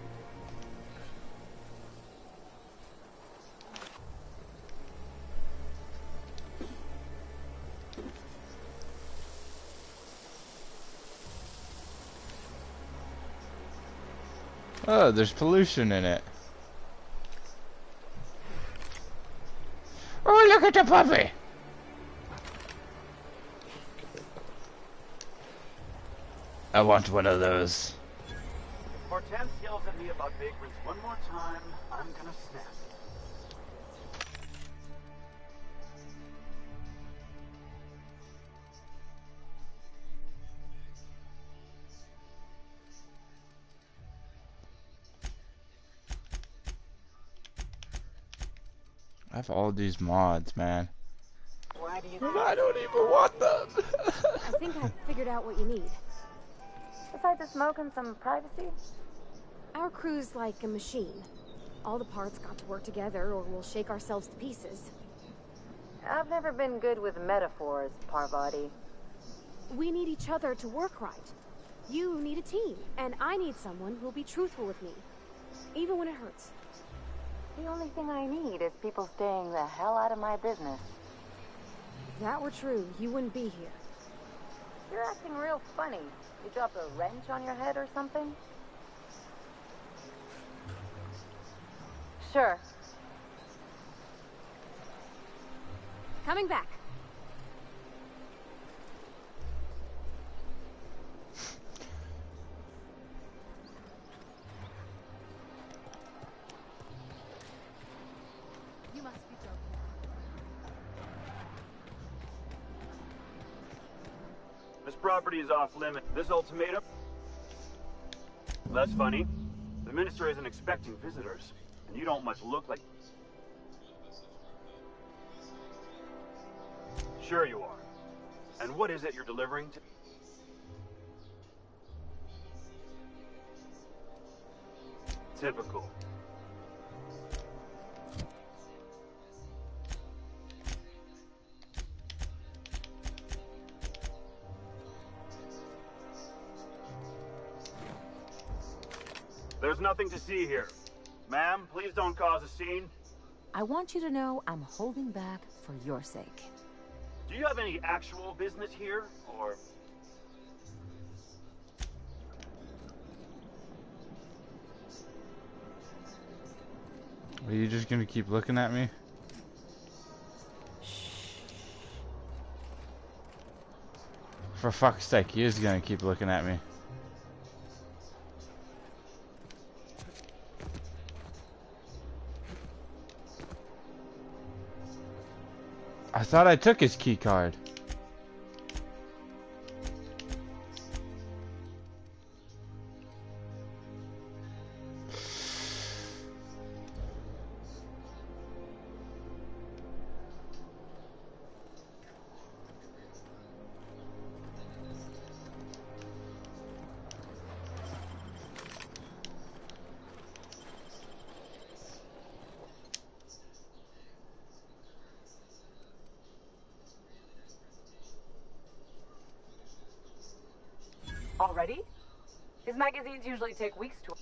Oh, there's pollution in it. Oh, look at the puppy! I want one of those. Hortense yells at me about vagrants one more time, I'm gonna snap. I have all these mods, man. Why do you And I don't even want them. I think I've figured out what you need. Besides the smoke and some privacy? Our crew's like a machine. All the parts got to work together or we'll shake ourselves to pieces. I've never been good with metaphors, Parvati. We need each other to work right. You need a team, and I need someone who'll be truthful with me, even when it hurts. The only thing I need is people staying the hell out of my business. If that were true, you wouldn't be here. You're acting real funny. You dropped a wrench on your head or something? Sure. Coming back. You must be joking. This property is off limit. This ultimatum? Less funny. The minister isn't expecting visitors, and you don't much look like... Sure you are. And what is it you're delivering to... Typical. There's nothing to see here. Ma'am, please don't cause a scene. I want you to know I'm holding back for your sake. Do you have any actual business here, or... Are you just gonna keep looking at me? For fuck's sake, he is gonna keep looking at me. I thought I took his key card. Already? His magazines usually take weeks to...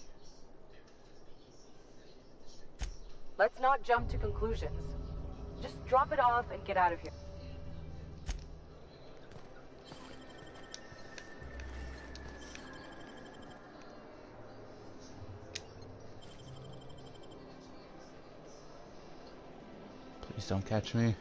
Let's not jump to conclusions. Just drop it off and get out of here. Please don't catch me.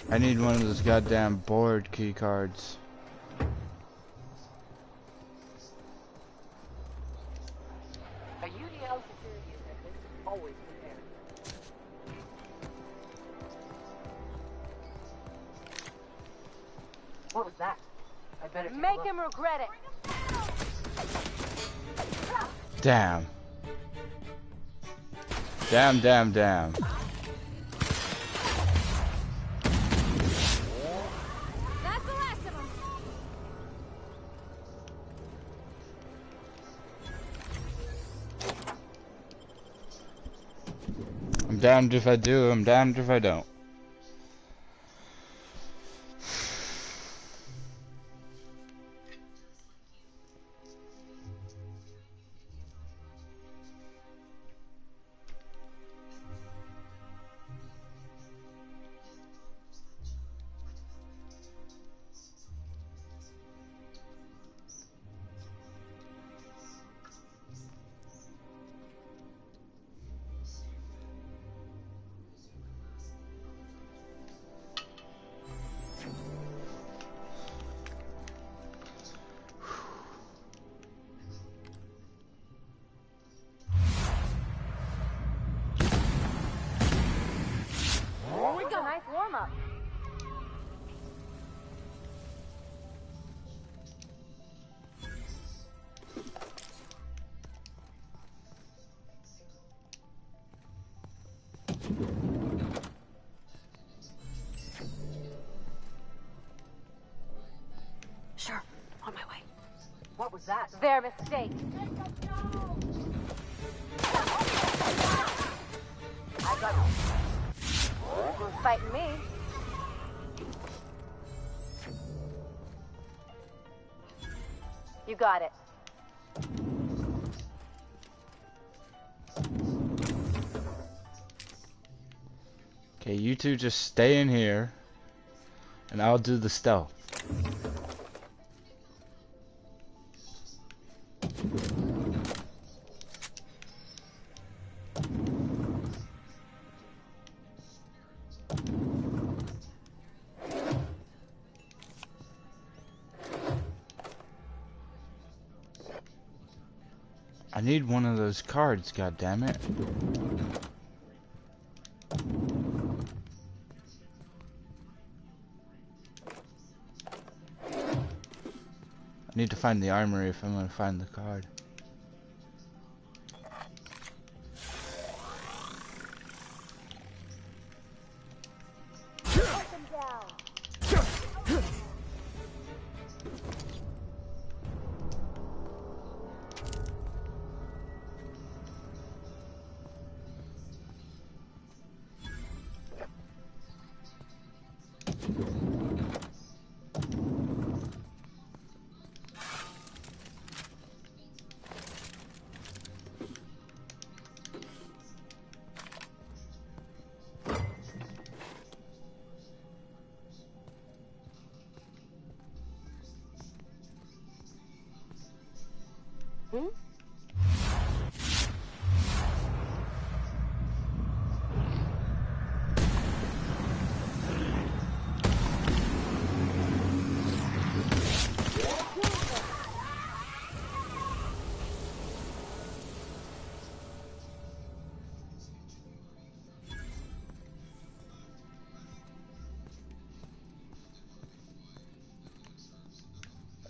I need one of those goddamn board key cards. A UDL security executive is always prepared. better take a Make look. him regret it. Damn. Damn, damn, damn. That's the last of them. I'm damned if I do, I'm damned if I don't. Nice warm-up. Sure, on my way. What was that? Their mistake. I got you. Who's fighting me? You got it. Okay, you two just stay in here, and I'll do the stealth. I need one of those cards, goddammit. I need to find the armory if I'm gonna find the card. Hmm?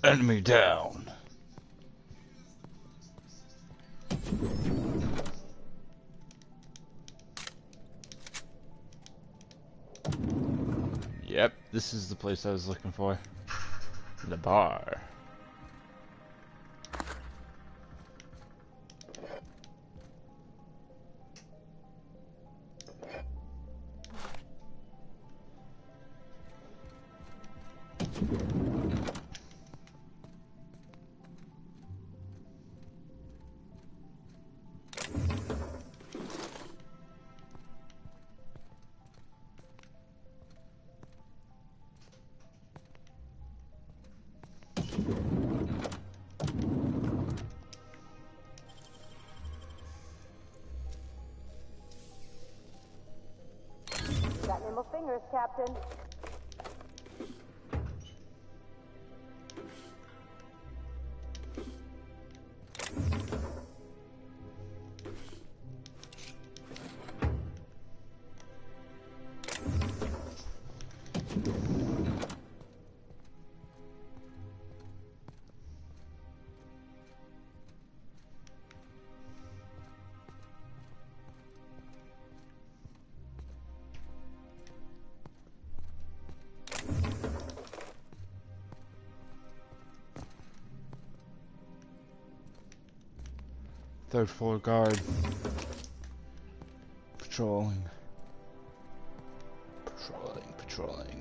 Enemy down. Yep, this is the place I was looking for. The bar. Got nimble fingers, Captain. Third floor guard. Patrolling. Patrolling.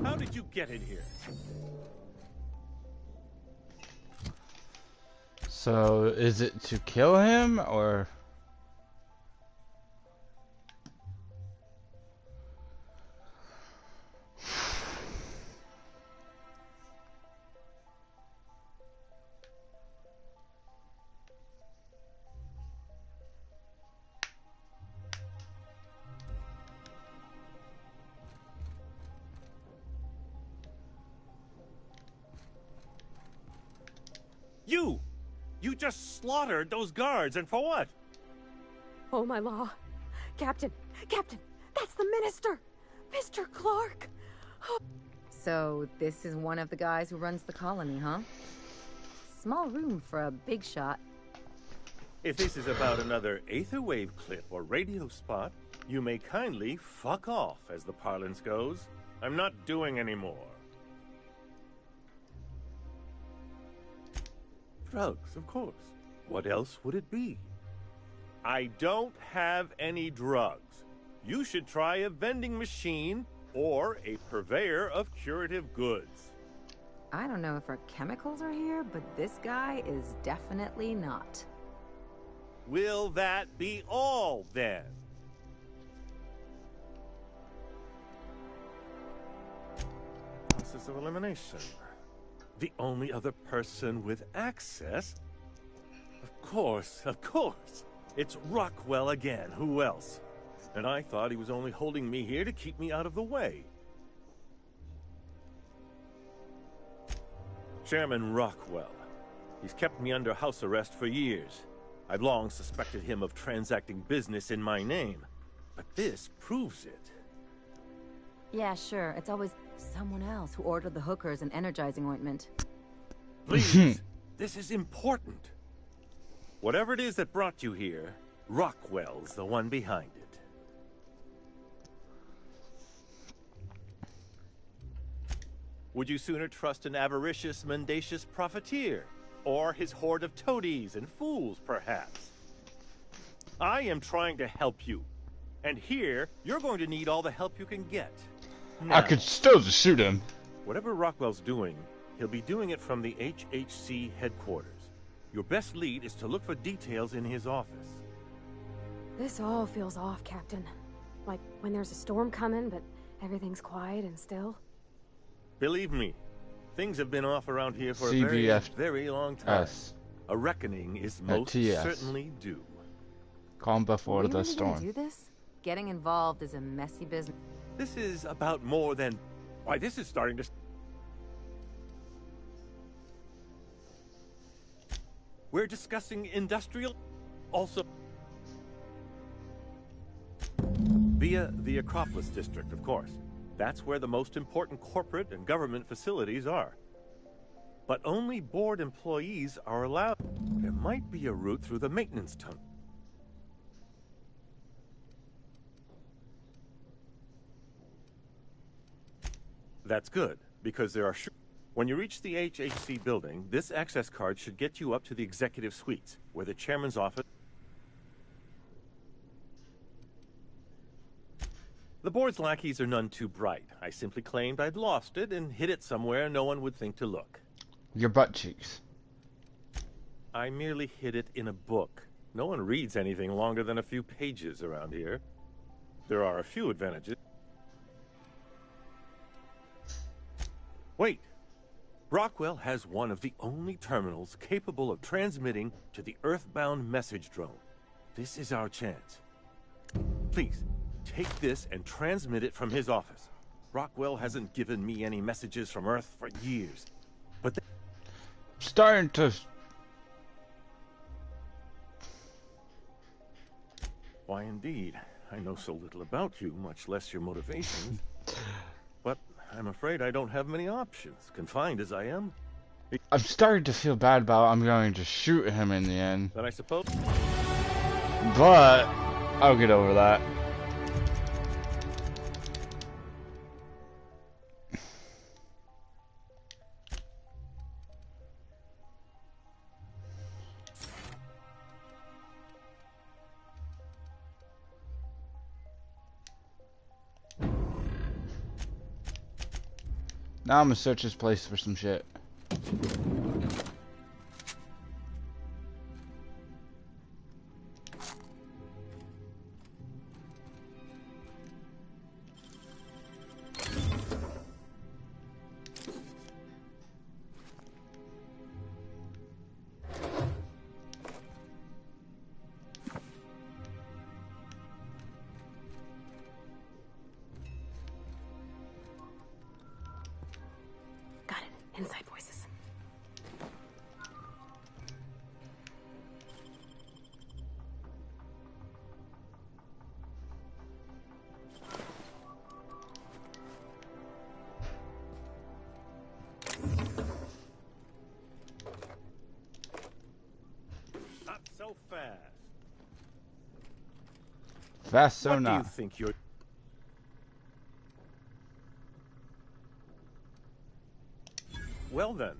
How did you get in here? So, is it to kill him, or... You just slaughtered those guards, and for what? Oh, my law. Captain, that's the minister! Mr. Clark! So, this is one of the guys who runs the colony, huh? Small room for a big shot. If this is about another aether wave clip or radio spot, you may kindly fuck off, as the parlance goes. I'm not doing any more. Drugs, of course. What else would it be? I don't have any drugs. You should try a vending machine or a purveyor of curative goods. I don't know if our chemicals are here, but this guy is definitely not. Will that be all, then? Process of elimination. The only other person with access? Of course. It's Rockwell again. Who else? And I thought he was only holding me here to keep me out of the way. Chairman Rockwell. He's kept me under house arrest for years. I've long suspected him of transacting business in my name. But this proves it. Yeah, sure. It's always someone else who ordered the hookers and energizing ointment. Please, this is important. Whatever it is that brought you here, Rockwell's the one behind it. Would you sooner trust an avaricious, mendacious profiteer? Or his horde of toadies and fools, perhaps? I am trying to help you. And here, you're going to need all the help you can get. Now, I could still just shoot him. Whatever Rockwell's doing, he'll be doing it from the HHC headquarters. Your best lead is to look for details in his office. This all feels off, Captain. Like when there's a storm coming, but everything's quiet and still. Believe me, things have been off around here for a very long time. A reckoning is most certainly due. Calm before the storm. Gonna do this? Getting involved is a messy business. This is about more than... Why, this is starting to... We're discussing industrial... Also... Via the Acropolis District, of course. That's where the most important corporate and government facilities are. But only board employees are allowed. There might be a route through the maintenance tunnel. That's good, because there are when you reach the HHC building, this access card should get you up to the executive suites, where the chairman's office... The board's lackeys are none too bright. I simply claimed I'd lost it and hid it somewhere no one would think to look. Your butt cheeks. I merely hid it in a book. No one reads anything longer than a few pages around here. There are a few advantages. Wait! Brockwell has one of the only terminals capable of transmitting to the Earthbound message drone. This is our chance. Please, take this and transmit it from his office. Brockwell hasn't given me any messages from Earth for years. But starting to... Why, indeed. I know so little about you, much less your motivations. But I'm afraid I don't have many options, confined as I am. I'm starting to feel bad about I'm going to shoot him in the end. Then I suppose... But I'll get over that. Now I'm gonna search this place for some shit. Inside voices. Not so fast. Fast so what not. Do you think you're... Well then,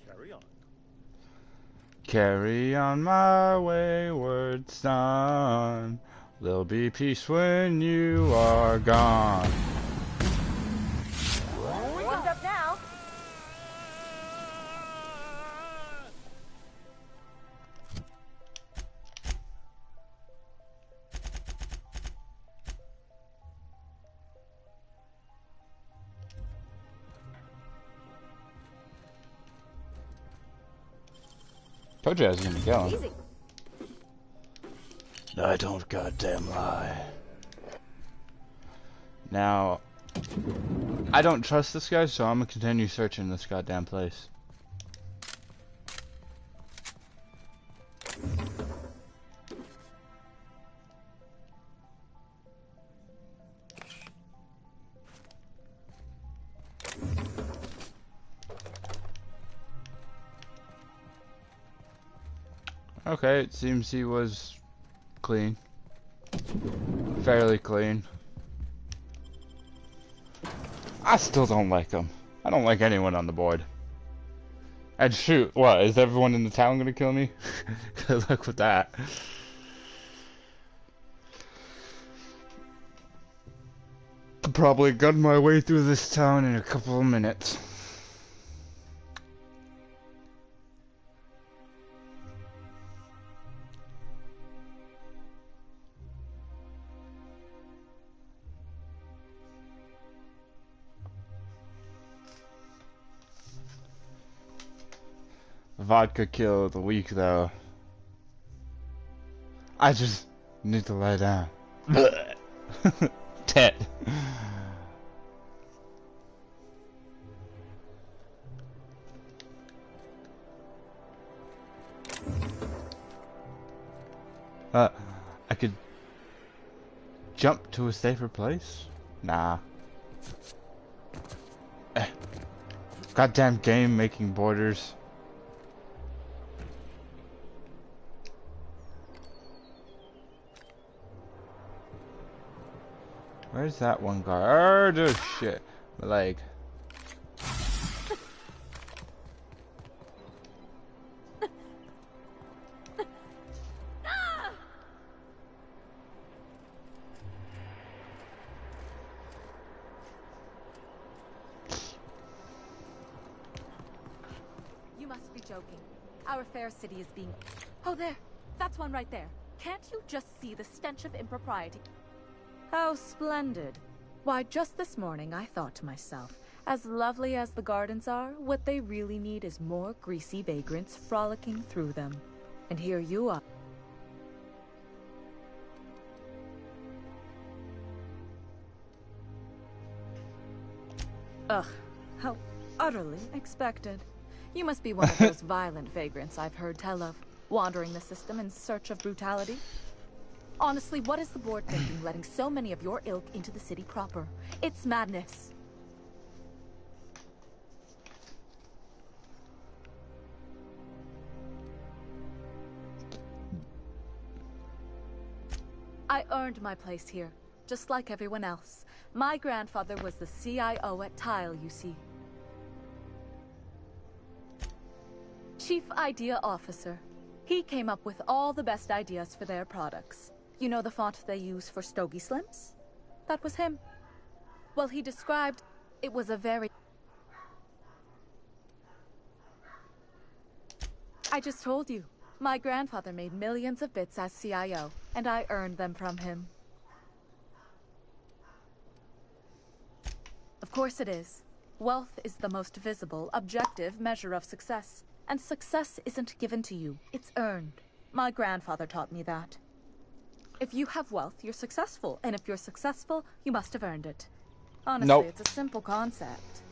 carry on. Carry on my wayward son. There'll be peace when you are gone. Warmed up now. Told you I was gonna kill him. Easy. I don't goddamn lie. Now, I don't trust this guy, so I'm gonna continue searching this goddamn place. Okay, it seems he was clean. Fairly clean. I still don't like him. I don't like anyone on the board. And shoot, what, is everyone in the town gonna kill me? Good luck with that. I'll probably gun my way through this town in a couple of minutes. Vodka kill of the week, though. I just need to lie down. Tet. I could jump to a safer place? Nah. Goddamn game making borders. Where's that one guard? Oh shit, my leg. joking. Our fair city is being... Oh, there. That's one right there. Can't you just see the stench of impropriety? How splendid. Why, just this morning I thought to myself, as lovely as the gardens are, what they really need is more greasy vagrants frolicking through them. And here you are. Ugh, how utterly expected. You must be one of those violent vagrants I've heard tell of, wandering the system in search of brutality. Honestly, what is the board thinking letting so many of your ilk into the city proper? It's madness. I earned my place here, just like everyone else. My grandfather was the CIO at Tile, you see. Chief Idea Officer. He came up with all the best ideas for their products. You know the font they use for Stogie Slims? That was him. Well, he described it was a very... I just told you. My grandfather made millions of bits as CIO, and I earned them from him. Of course it is. Wealth is the most visible, objective measure of success. And success isn't given to you, it's earned. My grandfather taught me that. If you have wealth, you're successful. And if you're successful, you must have earned it. Honestly, nope. It's a simple concept.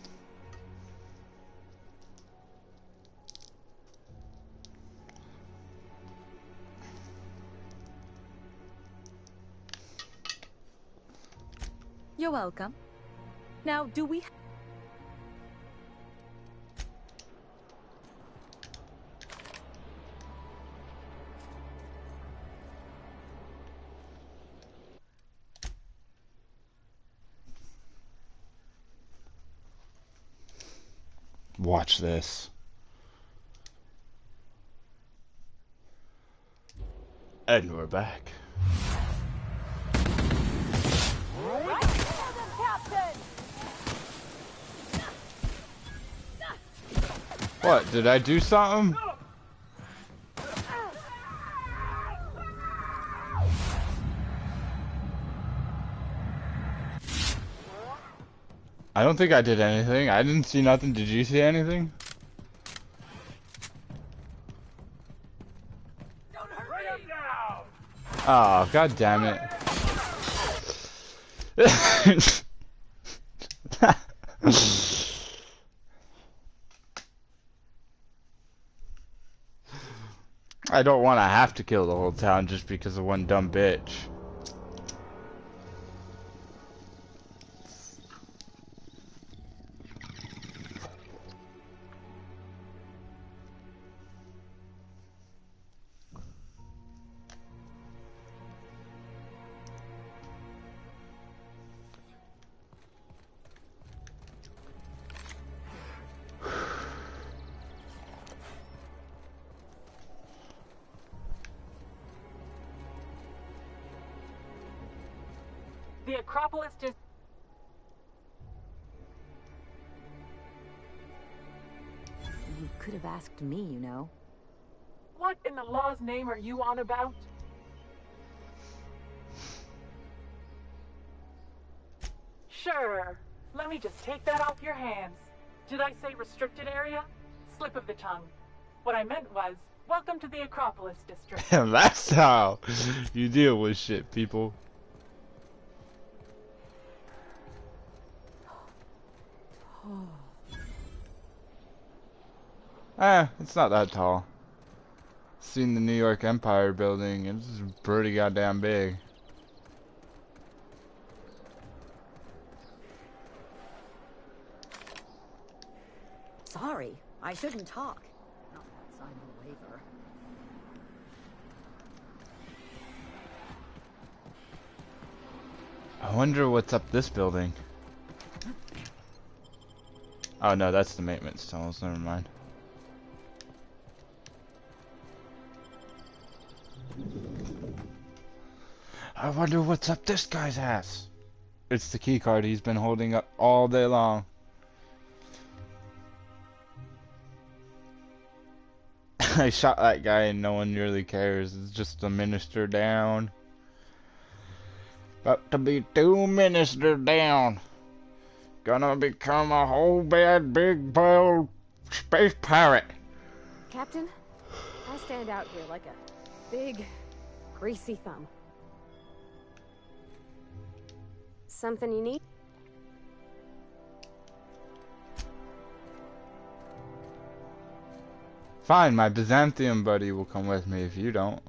You're welcome. Now, do we... Watch this. And we're back. What, did I do something? I don't think I did anything. I didn't see nothing. Did you see anything? Oh, god damn it. I don't want to have to kill the whole town just because of one dumb bitch. The Acropolis just... You could have asked me, you know. What in the law's name are you on about? Sure. Let me just take that off your hands. Did I say restricted area? Slip of the tongue. What I meant was, welcome to the Acropolis district. That's how you deal with shit, people. It's not that tall. Seen the New York Empire building, it's pretty goddamn big. Sorry, I shouldn't talk. Not that sign of a waiver. I wonder what's up this building. Oh no, that's the maintenance tunnels, never mind. I wonder what's up this guy's ass. It's the key card he's been holding up all day long. I shot that guy and no one really cares. It's just a minister down. About to be 2 ministers down. Gonna become a whole bad big bold space pirate. Captain, I stand out here like a big, greasy thumb. Something you need? Fine, my Byzantium buddy will come with me if you don't.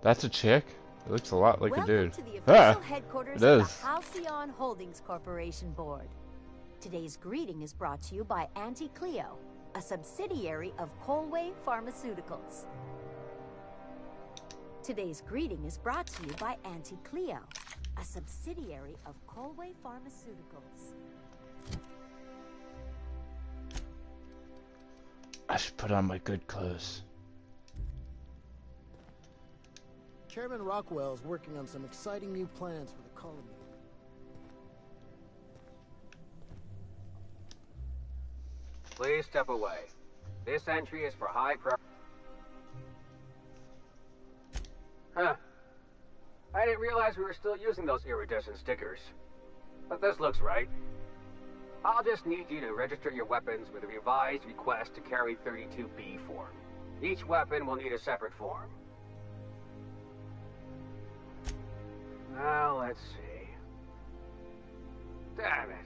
That's a chick? It looks a lot like a dude. Welcome to the official headquarters it of is. the Halcyon Holdings Corporation Board. Today's greeting is brought to you by Auntie Cleo, a subsidiary of Colway Pharmaceuticals. Today's greeting is brought to you by Auntie Cleo, a subsidiary of Colway Pharmaceuticals. I should put on my good clothes. Chairman Rockwell is working on some exciting new plans for the colony. Please step away. This entry is for high pro... Huh. I didn't realize we were still using those iridescent stickers. But this looks right. I'll just need you to register your weapons with a revised request to carry 32B form. Each weapon will need a separate form. Now, let's see. Damn it.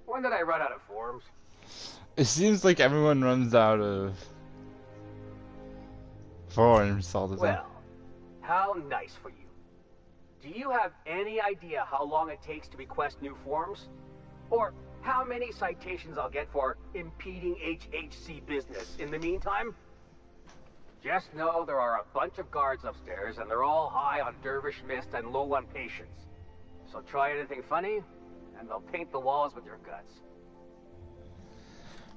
When did I run out of forms? It seems like everyone runs out of forms all the time. Well, how nice for you. Do you have any idea how long it takes to request new forms? Or how many citations I'll get for impeding HHC business in the meantime? Just know there are a bunch of guards upstairs and they're all high on dervish mist and low on patience. So try anything funny, and they'll paint the walls with your guts.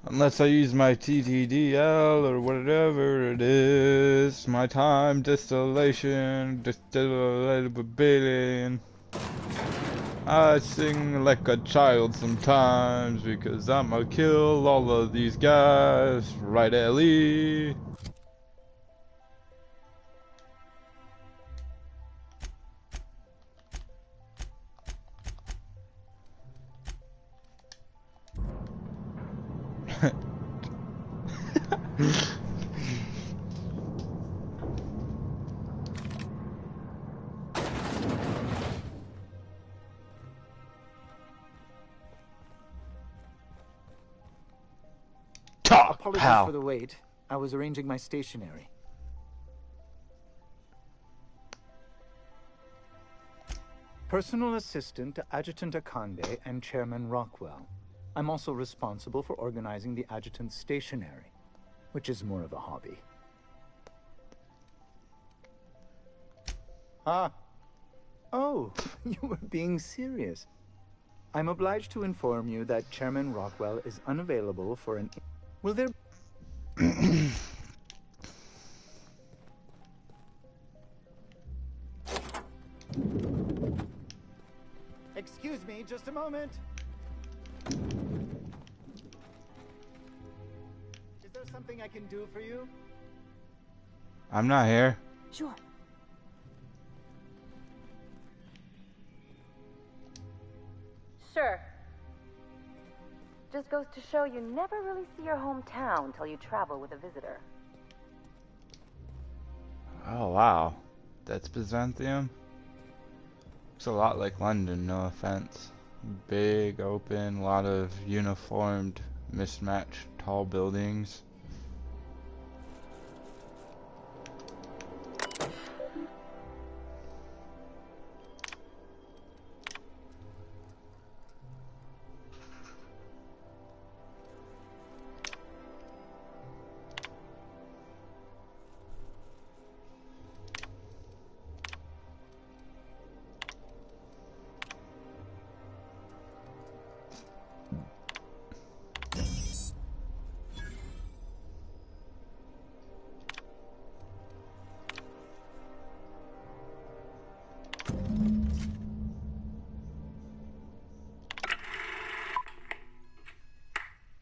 Unless I use my TTDL or whatever it is. My time distillation, distillating. I sing like a child sometimes because I'ma kill all of these guys. Right, Ellie? Apologies for the wait. I was arranging my stationery. Personal assistant to Adjutant Akande and Chairman Rockwell. I'm also responsible for organizing the adjutant's stationery, which is more of a hobby. Ah. Oh, you were being serious. I'm obliged to inform you that Chairman Rockwell is unavailable for an... Will there... Excuse me, just a moment. Is there something I can do for you? I'm not here. Sure. Sure. Just goes to show you never really see your hometown till you travel with a visitor. Oh wow, that's Byzantium? Looks a lot like London, no offense. Big, open, a lot of uniformed, mismatched, tall buildings.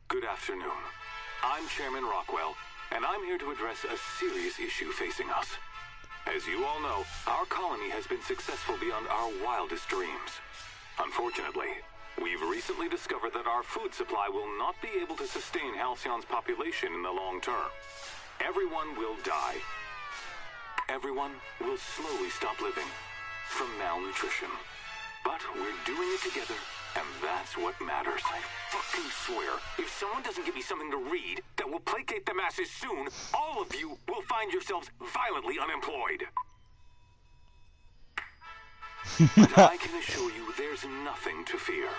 Good afternoon. I'm Chairman Rockwell, and I'm here to address a serious issue facing us. As you all know, our colony has been successful beyond our wildest dreams. Unfortunately, we've recently discovered that our food supply will not be able to sustain Halcyon's population in the long term. Everyone will die. Everyone will slowly stop living from malnutrition. But we're doing it together, and that's what matters. I fucking swear, if someone doesn't give me something to read that will placate the masses soon, all of you will find yourselves violently unemployed. But I can assure you there's nothing to fear.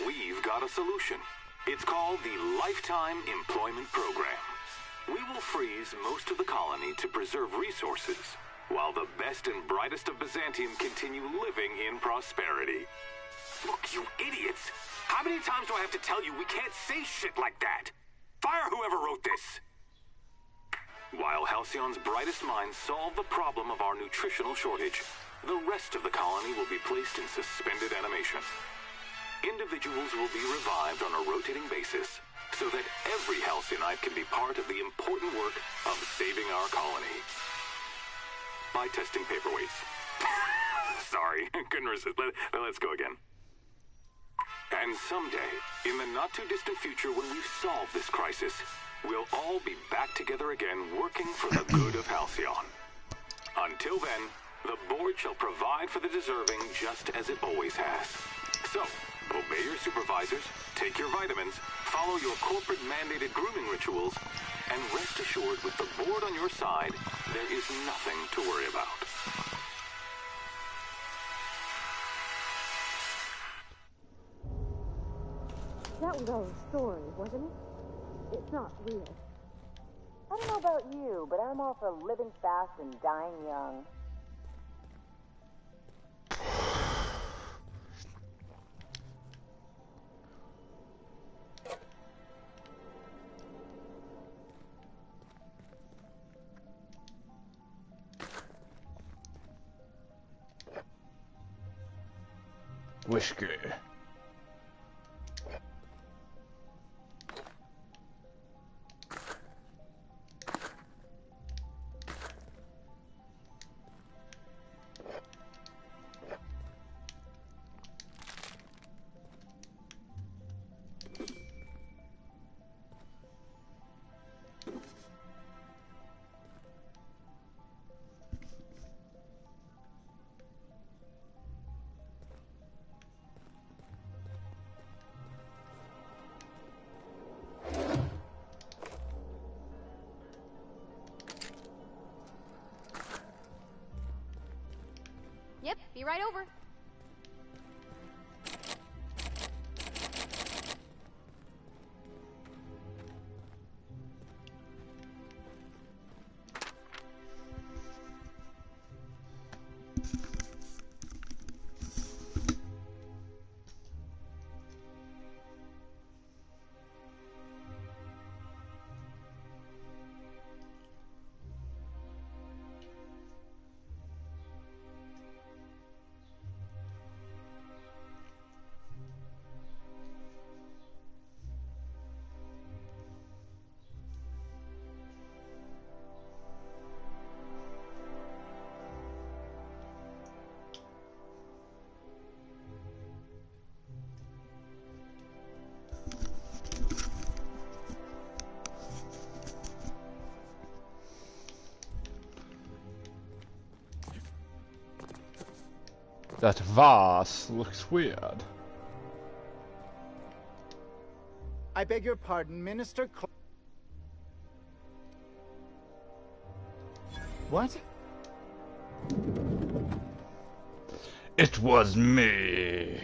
We've got a solution. It's called the Lifetime Employment Program. We will freeze most of the colony to preserve resources, while the best and brightest of Byzantium continue living in prosperity. Look, you idiots! How many times do I have to tell you we can't say shit like that? Fire whoever wrote this! While Halcyon's brightest minds solve the problem of our nutritional shortage, the rest of the colony will be placed in suspended animation. Individuals will be revived on a rotating basis, so that every Halcyonite can be part of the important work of saving our colony. By testing paperweights. Sorry, couldn't resist. Let's go again. And someday, in the not-too-distant future when we've solved this crisis, we'll all be back together again working for the good of Halcyon. Until then, the board shall provide for the deserving just as it always has. So, obey your supervisors, take your vitamins, follow your corporate-mandated grooming rituals, and rest assured with the board on your side, there is nothing to worry about. That was all a story, wasn't it? It's not real. I don't know about you, but I'm all for living fast and dying young. Whiskey. Yep, be right over. That vase looks weird. I beg your pardon, Minister What? It was me.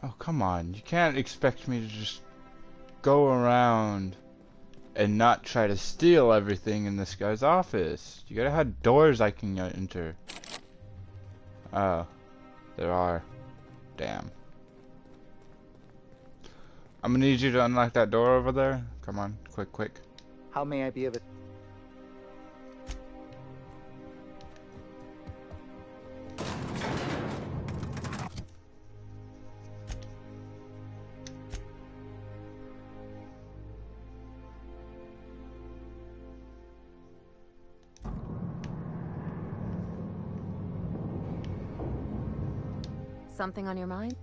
Oh, come on. You can't expect me to just go around and not try to steal everything in this guy's office. You gotta have doors I can enter. Oh, there are. Damn. I'm gonna need you to unlock that door over there. Come on, quick. How may I be of it? Something on your mind?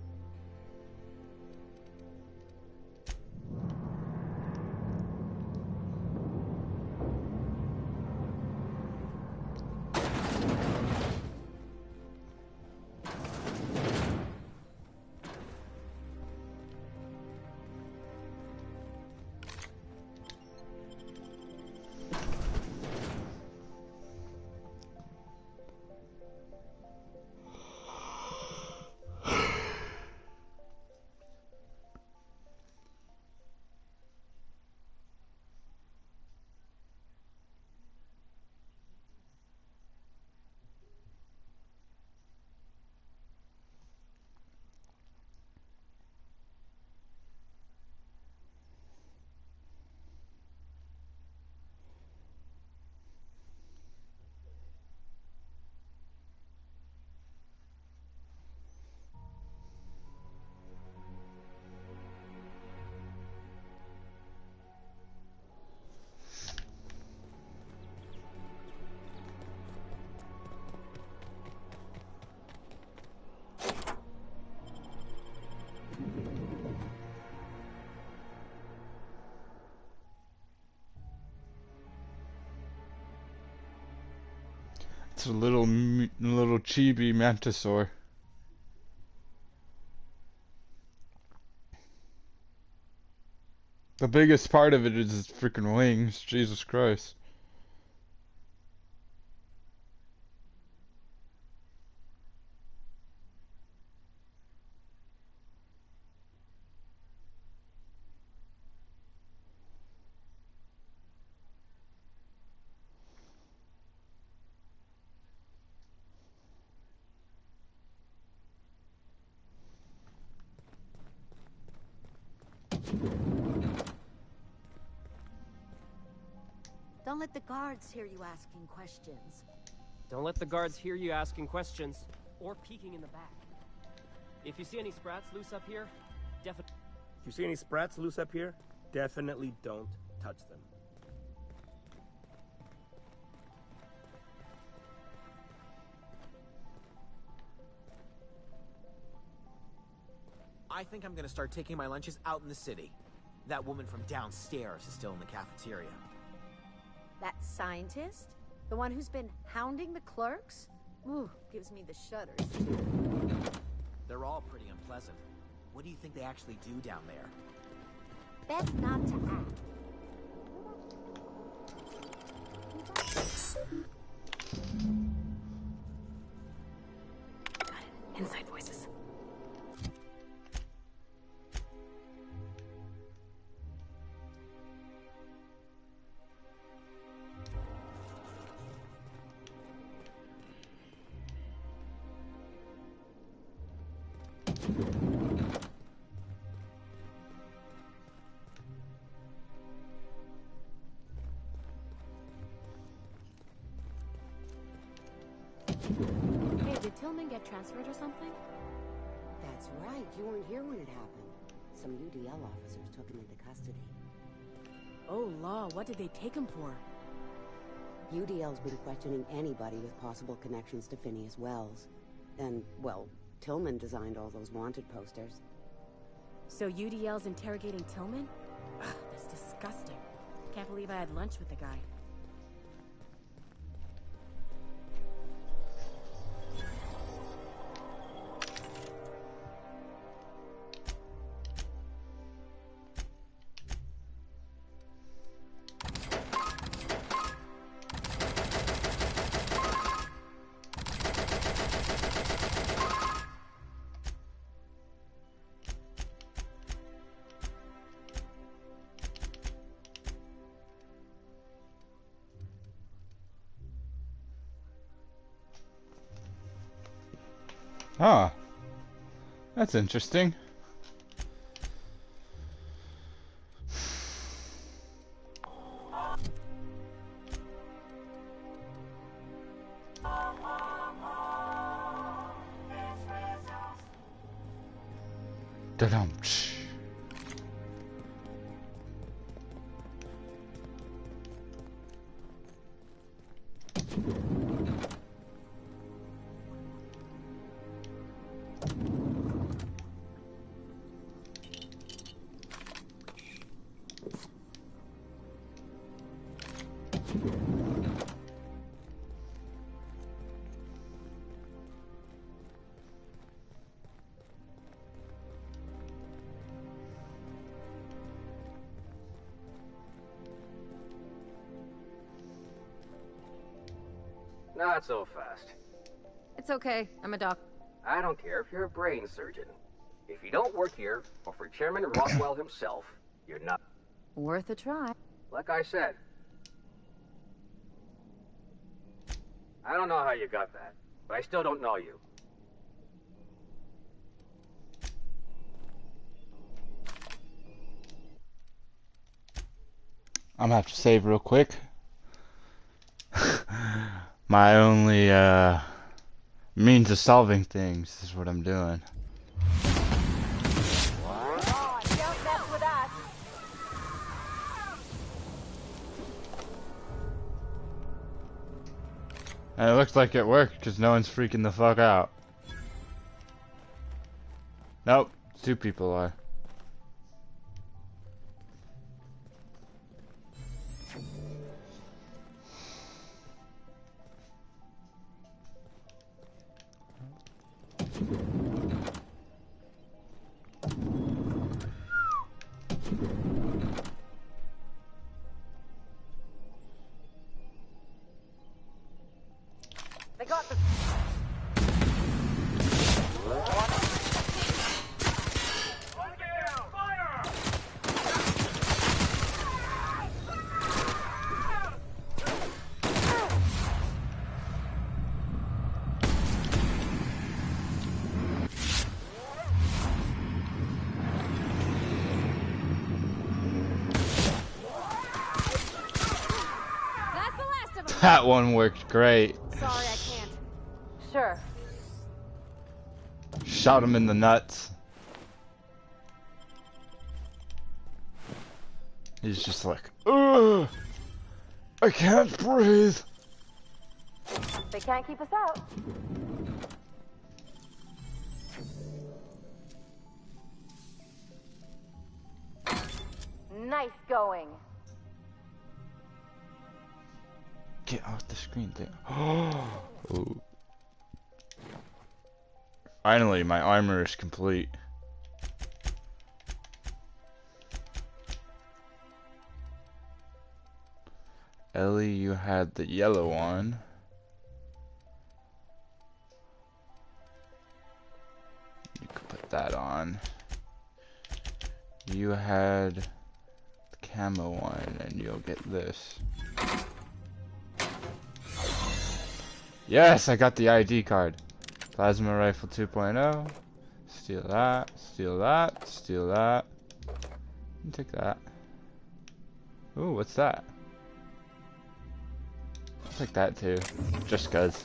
It's a little chibi mantisaur. The biggest part of it is its freaking wings. Jesus Christ. Don't let the guards hear you asking questions. Don't let the guards hear you asking questions or peeking in the back. If you see any sprats loose up here, definitely. If you see any sprats loose up here, definitely don't touch them. I think I'm gonna start taking my lunches out in the city. That woman from downstairs is still in the cafeteria. That scientist? The one who's been hounding the clerks? Ooh, gives me the shudders. They're all pretty unpleasant. What do you think they actually do down there? Best not to act. Got it. Inside voices. Hey, did Tillman get transferred or something? That's right. You weren't here when it happened. Some UDL officers took him into custody. Oh, law, what did they take him for? UDL's been questioning anybody with possible connections to Phineas Wells. And, well, Tillman designed all those wanted posters. So UDL's interrogating Tillman? Ugh, that's disgusting. Can't believe I had lunch with the guy. Ah, that's interesting. Da-dum. Not so fast. It's okay. I'm a doc. I don't care if you're a brain surgeon. If you don't work here, or for Chairman Rockwell himself, you're not... Worth a try. Like I said. I don't know how you got that, but I still don't know you. I'm gonna have to save real quick. My only means of solving things is what I'm doing. Don't mess with us. And it looks like it worked because no one's freaking the fuck out. Nope, 2 people are. They got the... That one worked great. Sorry, I can't. Sure. Shot him in the nuts. He's just like, ugh, I can't breathe. They can't keep us out. Nice going. Get off the screen thing. Oh. Finally, my armor is complete. Ellie, you had the yellow one. You could put that on. You had the camo one, and you'll get this. Yes, I got the ID card. Plasma rifle 2.0. Steal that, steal that, steal that. Take that. Ooh, what's that? I'll take that too. Just cuz.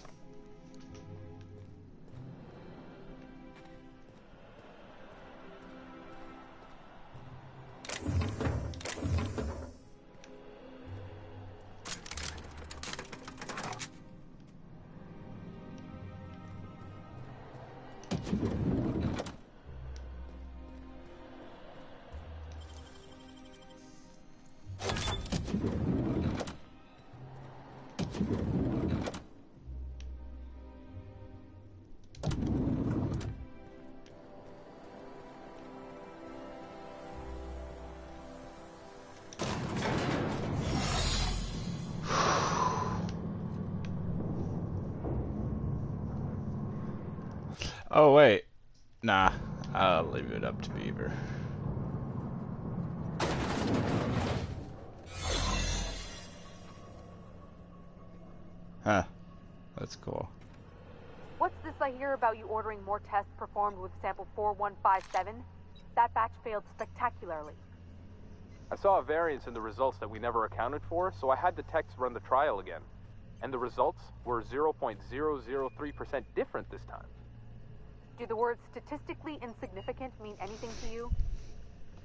Oh wait, nah, I'll leave it up to Beaver. Huh, that's cool. What's this I hear about you ordering more tests performed with sample 4157? That batch failed spectacularly. I saw a variance in the results that we never accounted for, so I had the techs run the trial again. And the results were 0.003% different this time. Do the words statistically insignificant mean anything to you?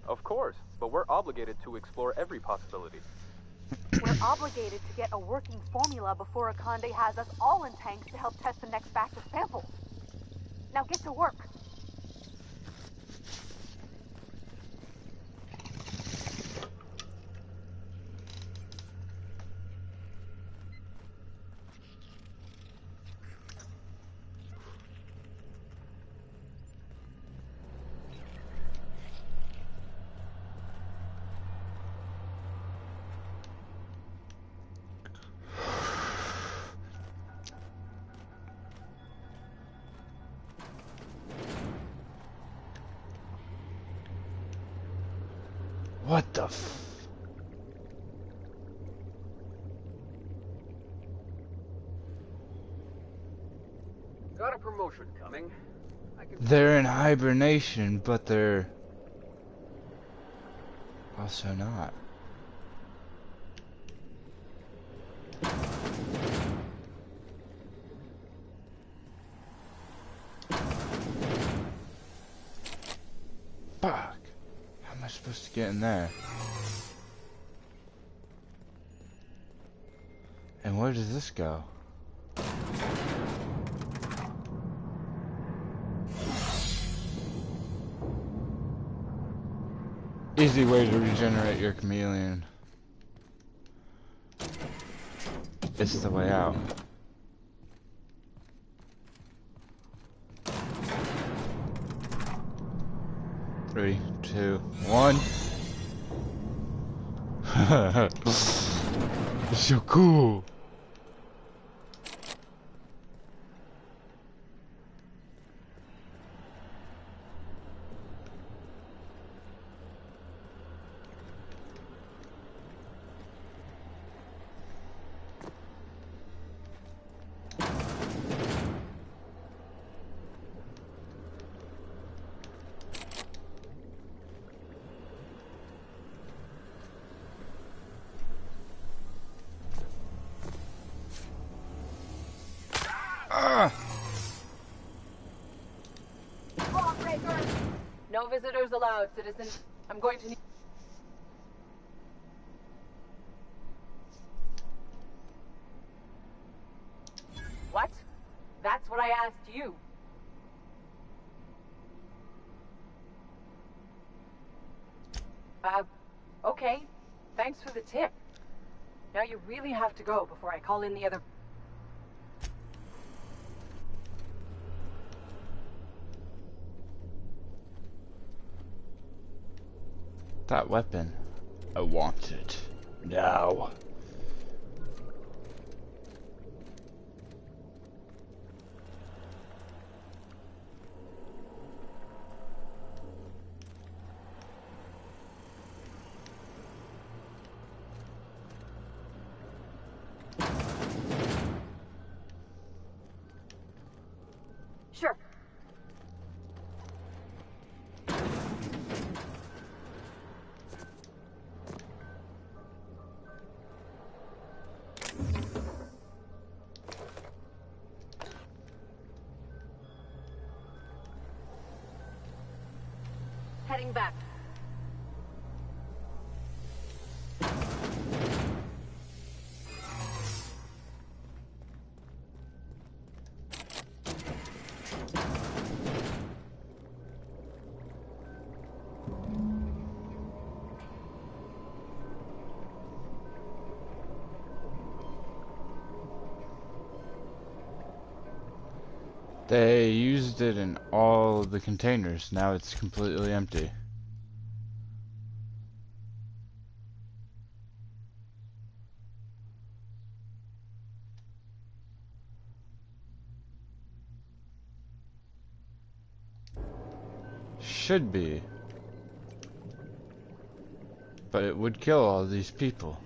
Of course, but we're obligated to explore every possibility. We're obligated to get a working formula before Akande has us all in tanks to help test the next batch of samples. Now get to work. What the f... Got a promotion coming. They're in hibernation, but they're also not. Fuck. How am I supposed to get in there? And where does this go? Easy way to regenerate your chameleon. It's the way out. Three, two, one. It's so cool. Lawbreaker! No visitors allowed, citizen. I'm going to need... What? That's what I asked you. Okay. Thanks for the tip. Now you really have to go before I call in the other... That weapon. I want it. Now. Sure. Heading back. They used it in all the containers. Now it's completely empty. Should be. But it would kill all these people.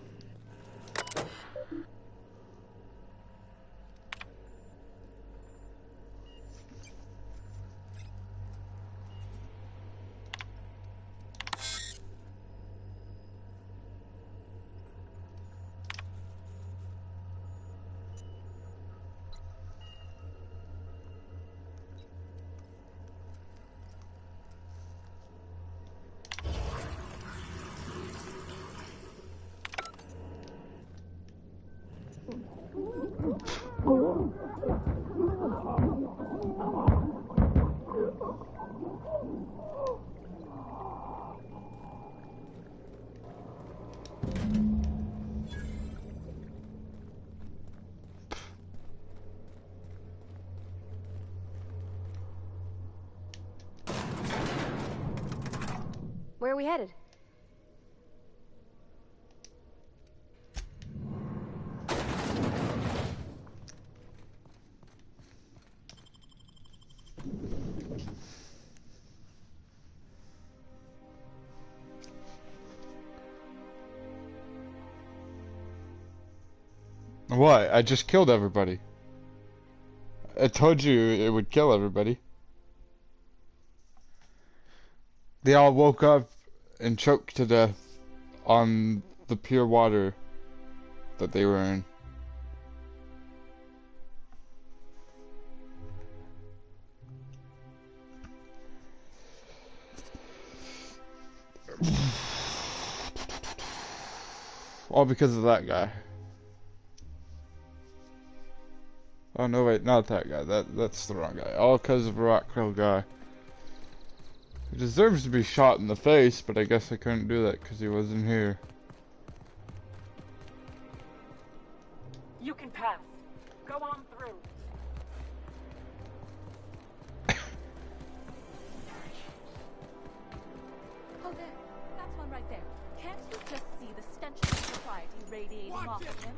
Where are we headed? What? I just killed everybody. I told you it would kill everybody. They all woke up and choked to death on the pure water that they were in. All because of that guy. Oh no, wait, not that guy. That's the wrong guy. All because of a Rockwell guy. He deserves to be shot in the face, but I guess I couldn't do that because he wasn't here. You can pass. Go on through. Oh, there. That's one right there. Can't you just see the stench of impropriety radiating off of him?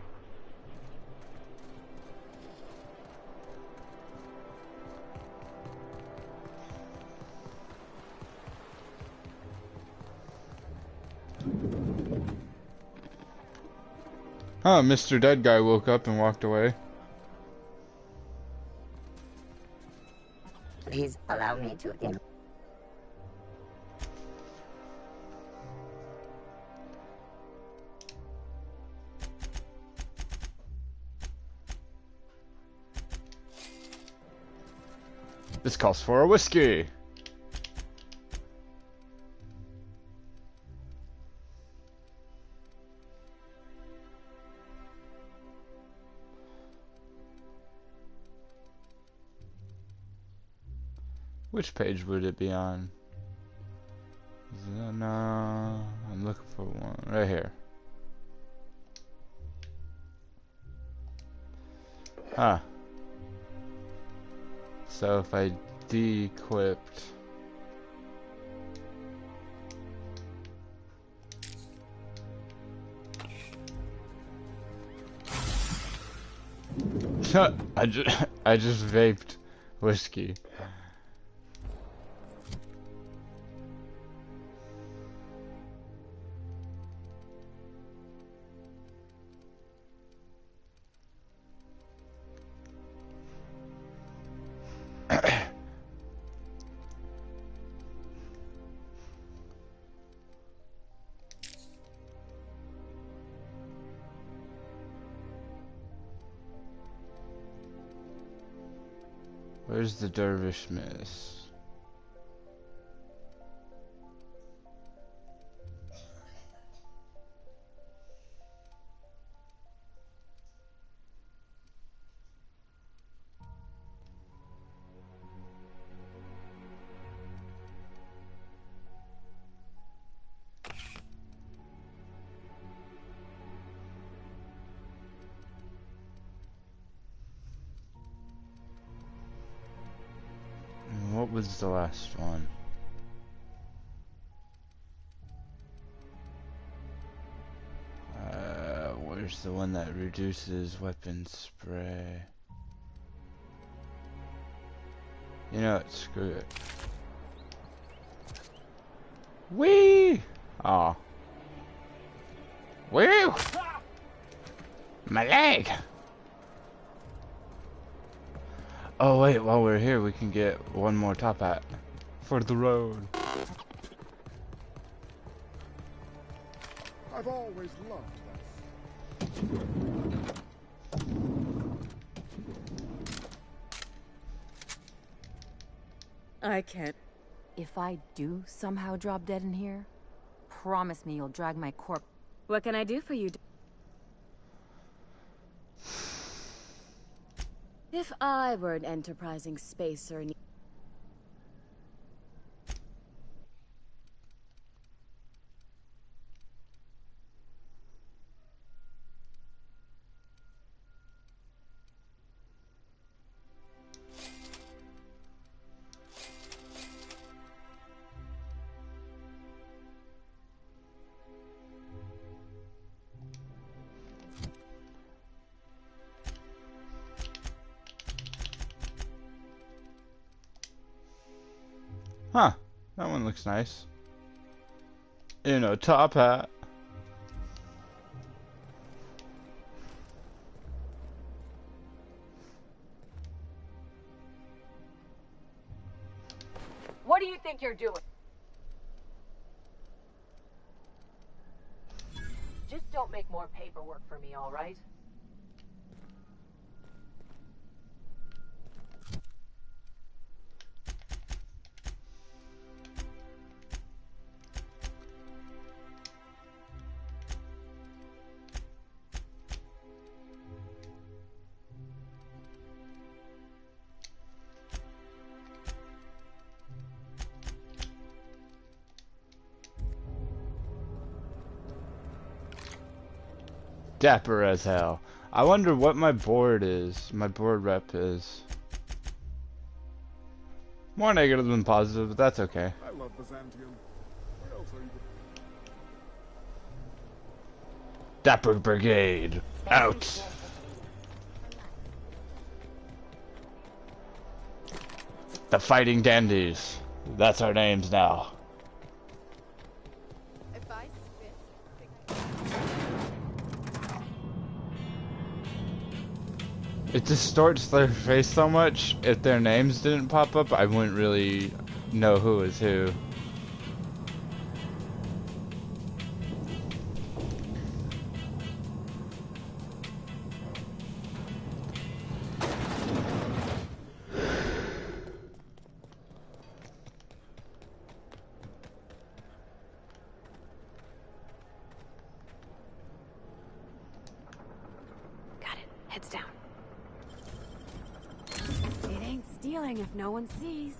Huh, Mr. Dead Guy woke up and walked away. Please allow me to This calls for a whiskey. Which page would it be on? No, I'm looking for one right here. Huh. So if I de-equipped, I just vaped whiskey. Where's the dervish miss? What was the last one? Where's the one that reduces weapon spray? You know what, screw it. Whee! Aw. Woo! My leg! Oh wait, while we're here we can get one more top hat for the road. I've always loved I can't. If I do somehow drop dead in here, promise me you'll drag my corpse. What can I do for you? If I were an enterprising spacer and Huh, that one looks nice. You know, top hat. do you think you're doing? Just don't make more paperwork for me, all right? Dapper as hell. I wonder what my board is. My board rep is. More negative than positive, but that's okay. I love Byzantium. Where else are you? Dapper Brigade. Out. The Fighting Dandies. That's our names now. It distorts their face so much. If their names didn't pop up, I wouldn't really know who is who. Got it. Heads down. It ain't stealing if no one sees.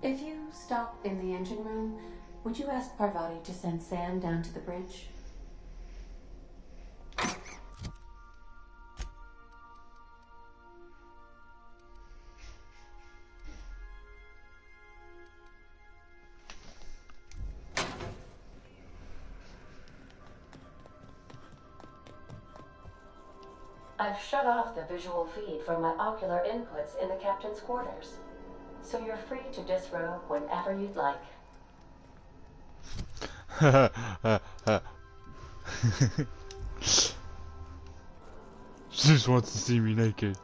If you stop in the engine room, would you ask Parvati to send Sam down to the bridge? I've shut off the visual feed from my ocular inputs in the captain's quarters, so you're free to disrobe whenever you'd like. She just wants to see me naked.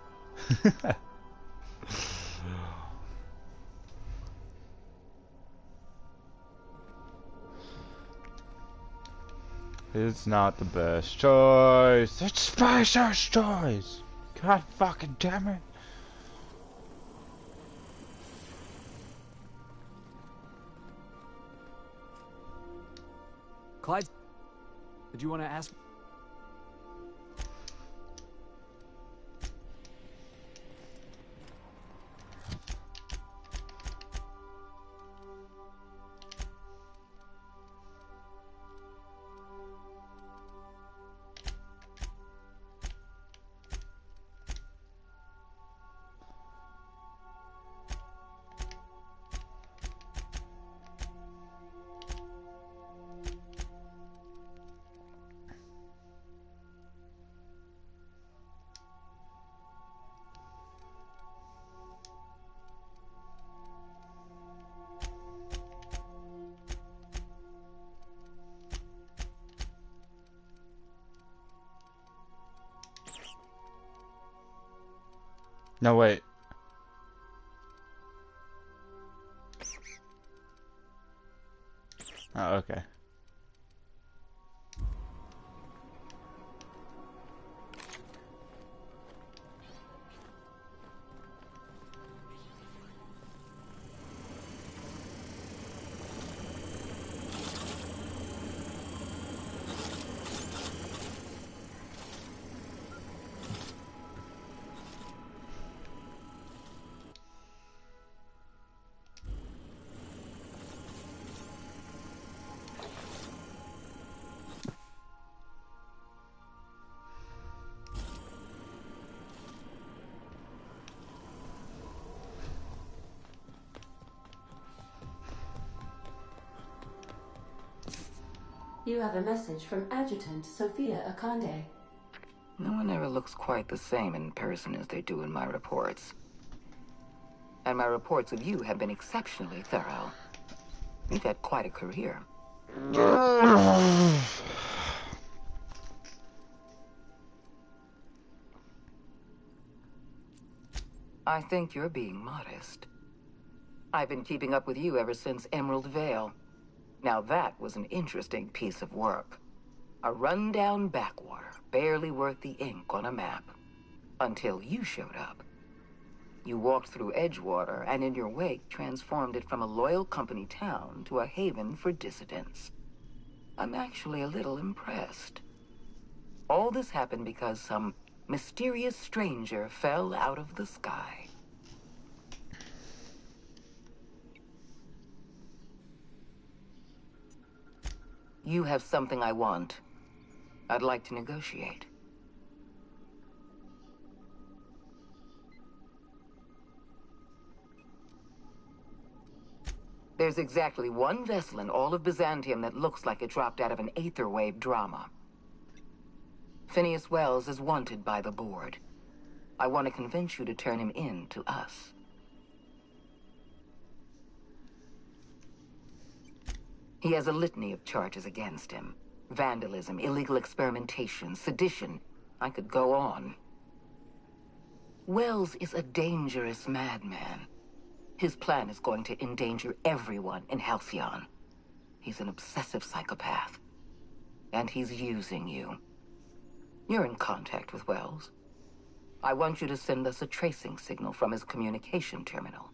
It's not the best choice. It's Spicer's choice. God fucking damn it. Clyde, did you want to ask? No, wait. Oh, okay. You have a message from Adjutant Sophia Akande. No one ever looks quite the same in person as they do in my reports. And my reports of you have been exceptionally thorough. You've had quite a career. I think you're being modest. I've been keeping up with you ever since Emerald Vale. Now that was an interesting piece of work. A rundown backwater, barely worth the ink on a map. Until you showed up. You walked through Edgewater and in your wake transformed it from a loyal company town to a haven for dissidents. I'm actually a little impressed. All this happened because some mysterious stranger fell out of the sky. You have something I want. I'd like to negotiate. There's exactly one vessel in all of Byzantium that looks like it dropped out of an aetherwave drama. Phineas Wells is wanted by the board. I want to convince you to turn him in to us. He has a litany of charges against him. Vandalism, illegal experimentation, sedition. I could go on. Wells is a dangerous madman. His plan is going to endanger everyone in Halcyon. He's an obsessive psychopath. And he's using you. You're in contact with Wells. I want you to send us a tracing signal from his communication terminal.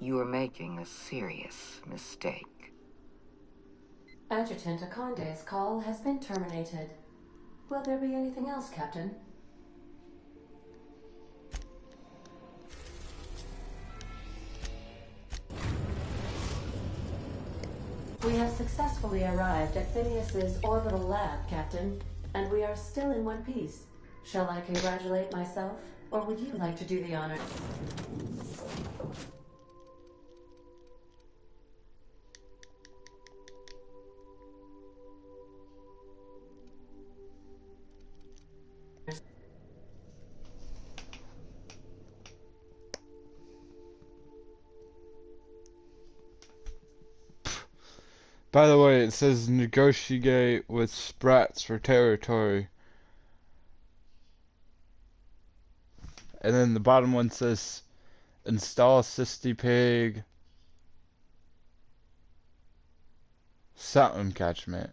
You are making a serious mistake. Adjutant Akande's call has been terminated. Will there be anything else, Captain? We have successfully arrived at Phineas's orbital lab, Captain, and we are still in one piece. Shall I congratulate myself, or would you like to do the honor? By the way, it says negotiate with Sprats for territory. And then the bottom one says install Sisty Pig something catchment.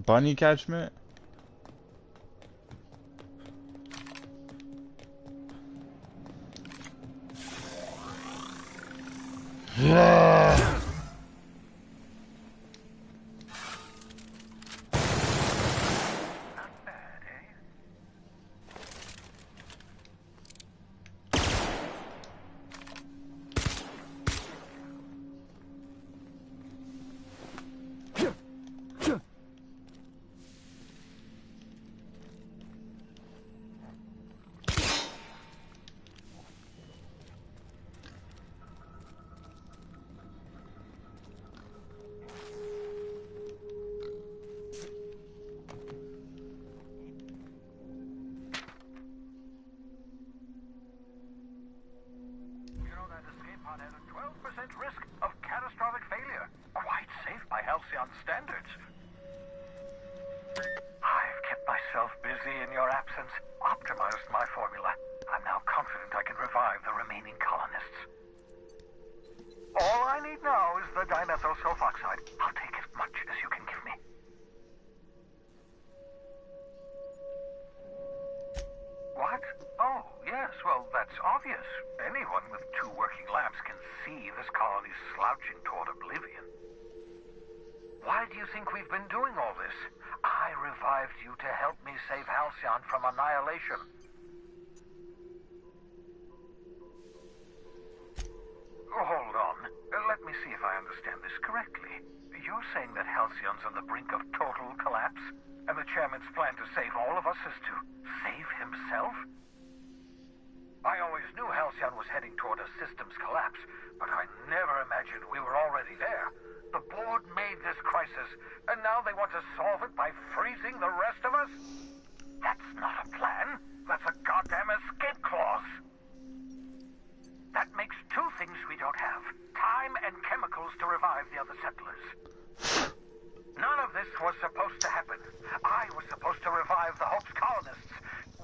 Bunny catchment? Yeah. Standards. I've kept myself busy in your absence, optimized my formula. I'm now confident I can revive the remaining colonists. All I need now is the dimethyl sulfoxide. I'll take as much as you can give me. What? Oh, yes, well, that's obvious. Anyone with 2 working labs can see this colony's slouching toward oblivion. Why do you think we've been doing all this? I revived you to help me save Halcyon from annihilation. Hold on. Let me see if I understand. understand this correctly, you're saying that Halcyon's on the brink of total collapse, and the chairman's plan to save all of us is to save himself? I always knew Halcyon was heading toward a systems collapse, but I never imagined we were already there. The board made this crisis, and now they want to solve it by freezing the rest of us? That's not a plan. That's a goddamn escape clause. That makes two things we don't have. Time and chemicals to revive the other settlers. None of this was supposed to happen. I was supposed to revive the Hope's colonists.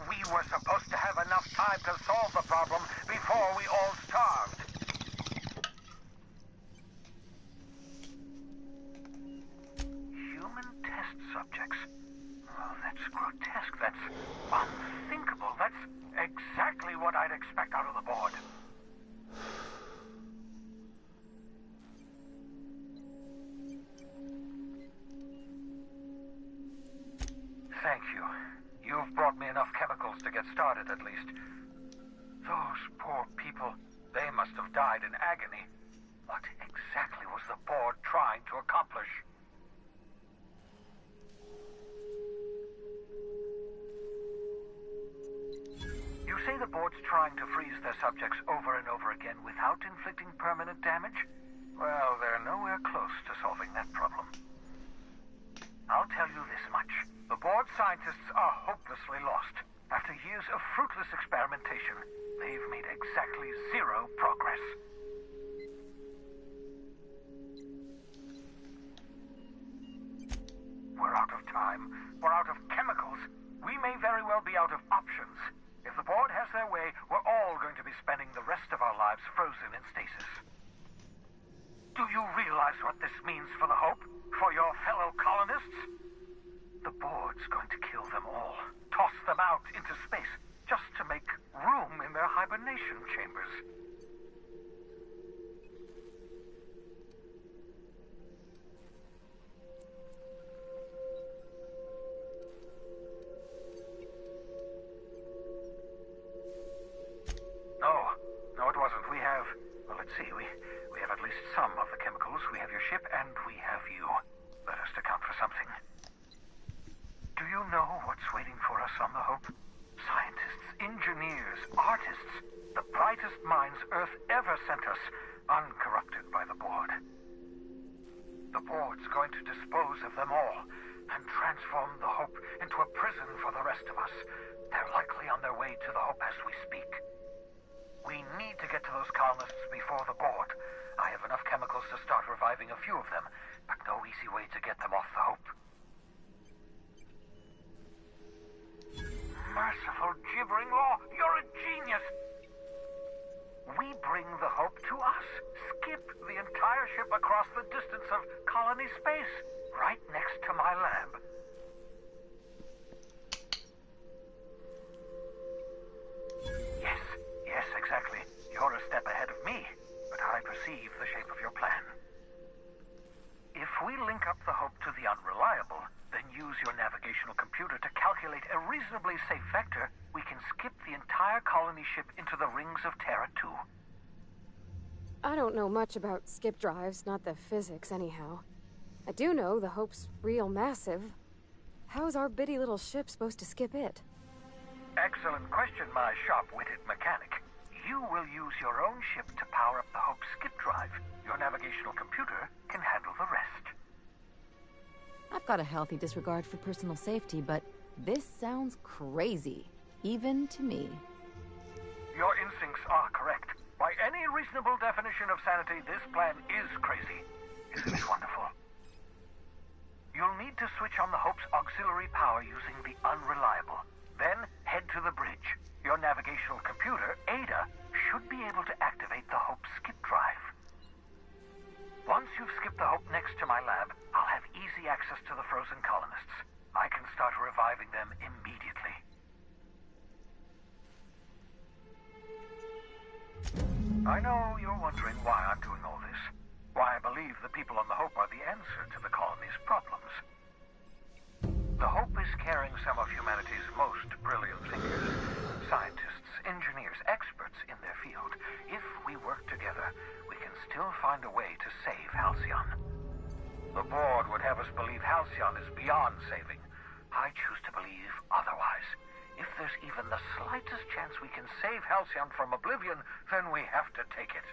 We were supposed to have enough time to solve the problem before we all starved. Human test subjects? Oh, that's grotesque. That's unthinkable. That's exactly what I'd expect out of the board. Thank you. You've brought me enough chemicals to get started, at least. Those poor people, they must have died in agony. What exactly was the board trying to accomplish? You say the board's trying to freeze their subjects over and over again without inflicting permanent damage? Well, they're nowhere close to solving that problem. I'll tell you this much. The board scientists are hopelessly lost. After years of fruitless experimentation, they've made exactly zero progress. We're out of time. We're out of chemicals. We may very well be out of options. If the board has their way, we're all going to be spending the rest of our lives frozen in stasis. Do you realize what this means for the Hope? For your fellow colonists? The board's going to kill them all. Toss them out into space, just to make room in their hibernation chambers. No, it wasn't. We have... Well, let's see. We have at least some of the chemicals. We have your ship, and we have you. That has to count for something. Do you know what's waiting for us on the Hope? Scientists, engineers, artists. The brightest minds Earth ever sent us, uncorrupted by the board. The board's going to dispose of them all, and transform the Hope into a prison for the rest of us. They're likely on their way to the Hope as we speak. We need to get to those colonists before the board. I have enough chemicals to start reviving a few of them, but no easy way to get them off the Hope. Merciful gibbering law, you're a genius! We bring the Hope to us. Skip the entire ship across the distance of colony space, right next to my lab. Yes, exactly. You're a step ahead of me, but I perceive the shape of your plan. If we link up the Hope to the Unreliable, then use your navigational computer to calculate a reasonably safe vector, we can skip the entire colony ship into the rings of Terra 2. I don't know much about skip drives, not the physics anyhow. I do know the Hope's real massive. How's our bitty little ship supposed to skip it? Excellent question, my sharp-witted mechanic. You will use your own ship to power up the Hope's skip drive. Your navigational computer can handle the rest. I've got a healthy disregard for personal safety, but this sounds crazy, even to me. Your instincts are correct. By any reasonable definition of sanity, this plan is crazy. Isn't it wonderful? You'll need to switch on the Hope's auxiliary power using the Unreliable. Then head to the bridge. Your navigational computer, Ada, should be able to activate the Hope's skip drive. Once you've skipped the Hope next to my lab, I'll have easy access to the frozen colonists. I can start reviving them immediately. I know you're wondering why I'm doing all this. Why I believe the people on the Hope are the answer to the colony's problems. The Hope is carrying some of humanity's most brilliant thinkers, scientists, engineers, experts in their field. If we work together, we can still find a way to save Halcyon. The board would have us believe Halcyon is beyond saving. I choose to believe otherwise. If there's even the slightest chance we can save Halcyon from oblivion, then we have to take it.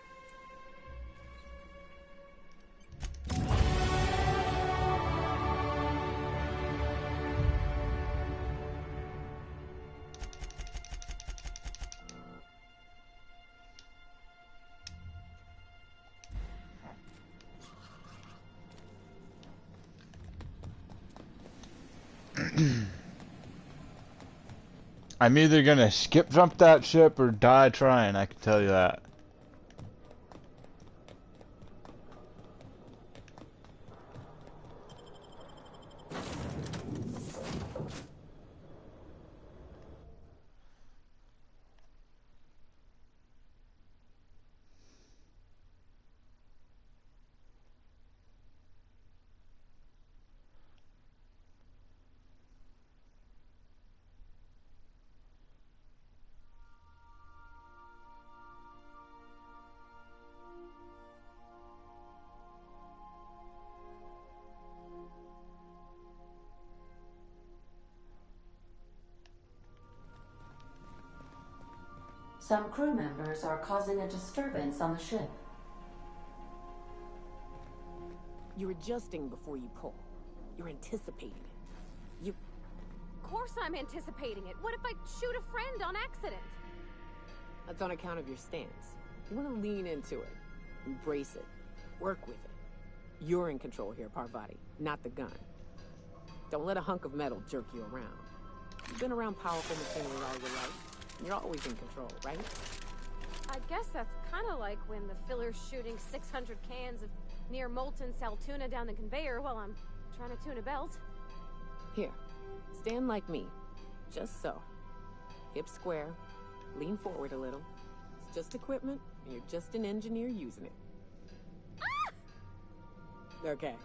I'm either gonna skip jump that ship or die trying, I can tell you that. Some crew members are causing a disturbance on the ship. You're adjusting before you pull. You're anticipating it. Of course I'm anticipating it. What if I shoot a friend on accident? That's on account of your stance. You want to lean into it. Embrace it. Work with it. You're in control here, Parvati, not the gun. Don't let a hunk of metal jerk you around. You've been around powerful machinery all your life. You're always in control, right? I guess that's kind of like when the filler's shooting 600 cans of near molten cell tuna down the conveyor while I'm trying to tune a belt. Here, stand like me. Just so. Hips square. Lean forward a little. It's just equipment, and you're just an engineer using it. Ah! Okay.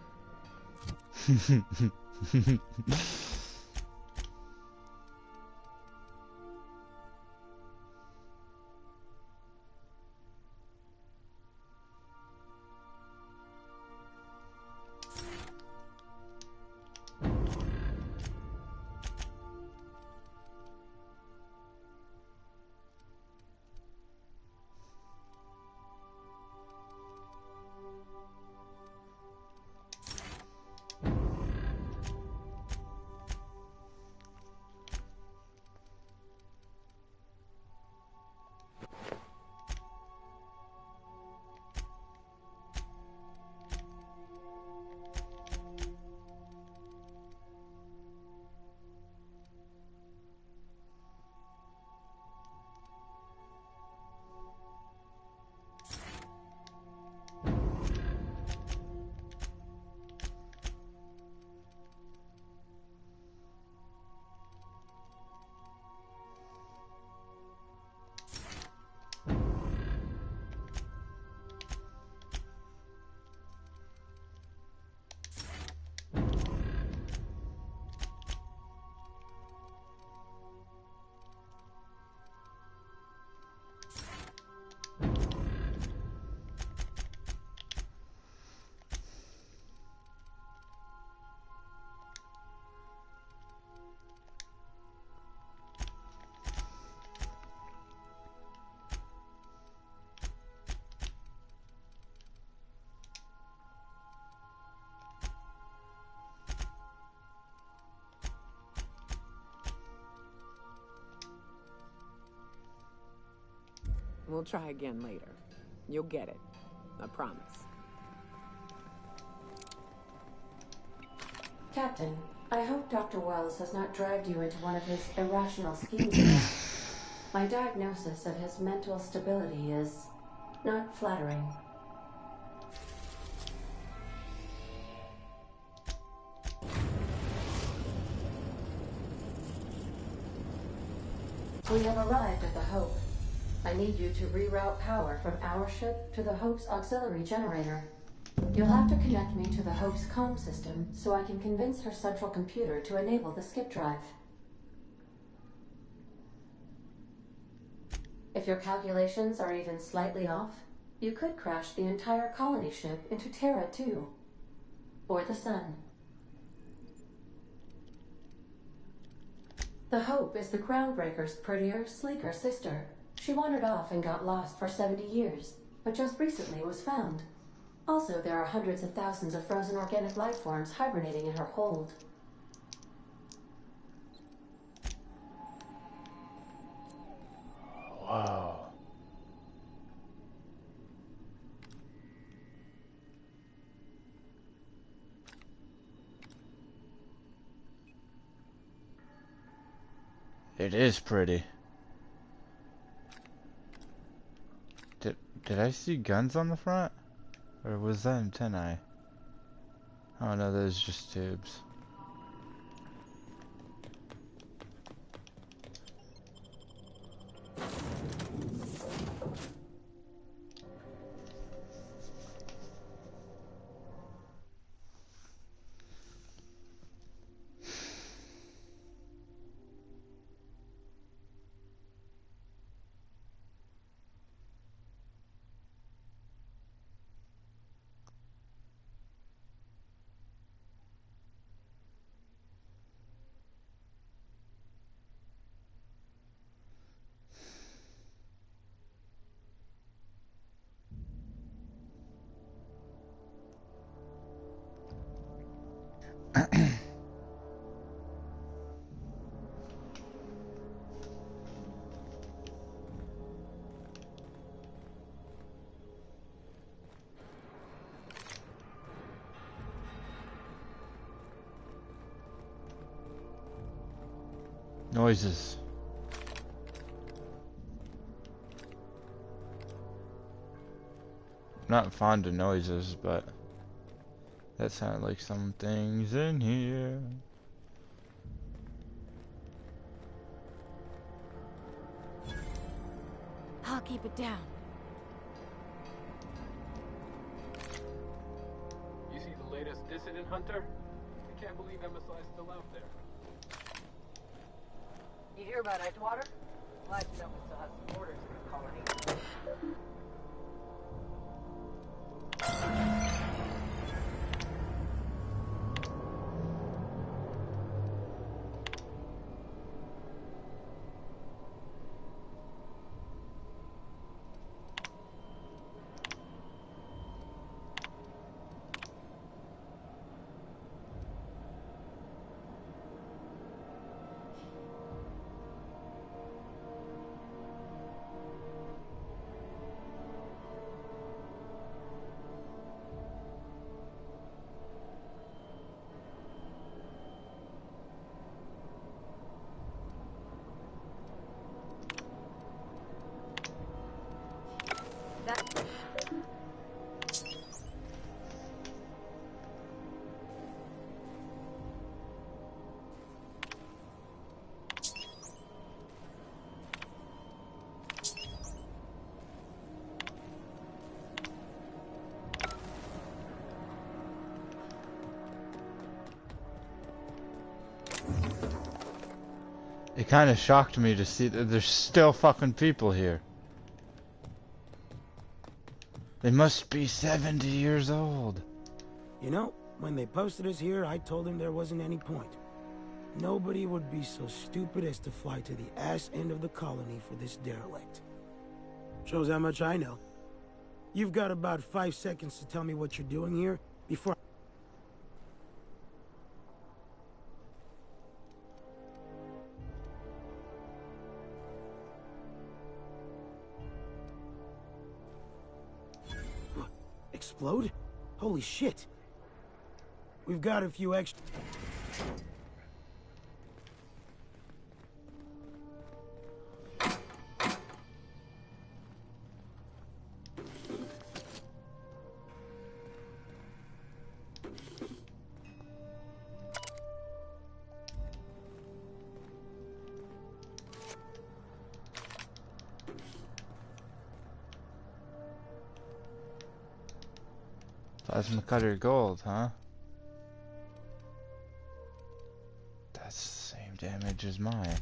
We'll try again later. You'll get it. I promise. Captain, I hope Dr. Wells has not dragged you into one of his irrational schemes again. My diagnosis of his mental stability is not flattering. We have arrived at the Hope. I need you to reroute power from our ship to the Hope's auxiliary generator. You'll have to connect me to the Hope's comm system so I can convince her central computer to enable the skip drive. If your calculations are even slightly off, you could crash the entire colony ship into Terra 2. or the sun. The Hope is the Crownbreaker's prettier, sleeker sister. She wandered off and got lost for 70 years, but just recently was found. Also, there are hundreds of thousands of frozen organic life forms hibernating in her hold. Wow. It is pretty. Did I see guns on the front? Or was that antennae? Oh no, those are just tubes. Noises. Not fond of noises, but that sounded like something's in here. I'll keep it down. You see the latest dissident hunter? I can't believe MSI's still out there. You hear about Edgewater? Gladstone still has some orders for the colony. It kind of shocked me to see that there's still fucking people here. They must be 70 years old. You know, when they posted us here, I told them there wasn't any point. Nobody would be so stupid as to fly to the ass end of the colony for this derelict. Shows how much I know. You've got about 5 seconds to tell me what you're doing here before... Explode? Holy shit. We've got a few extra... Plasma cutter gold, huh? That's the same damage as mine.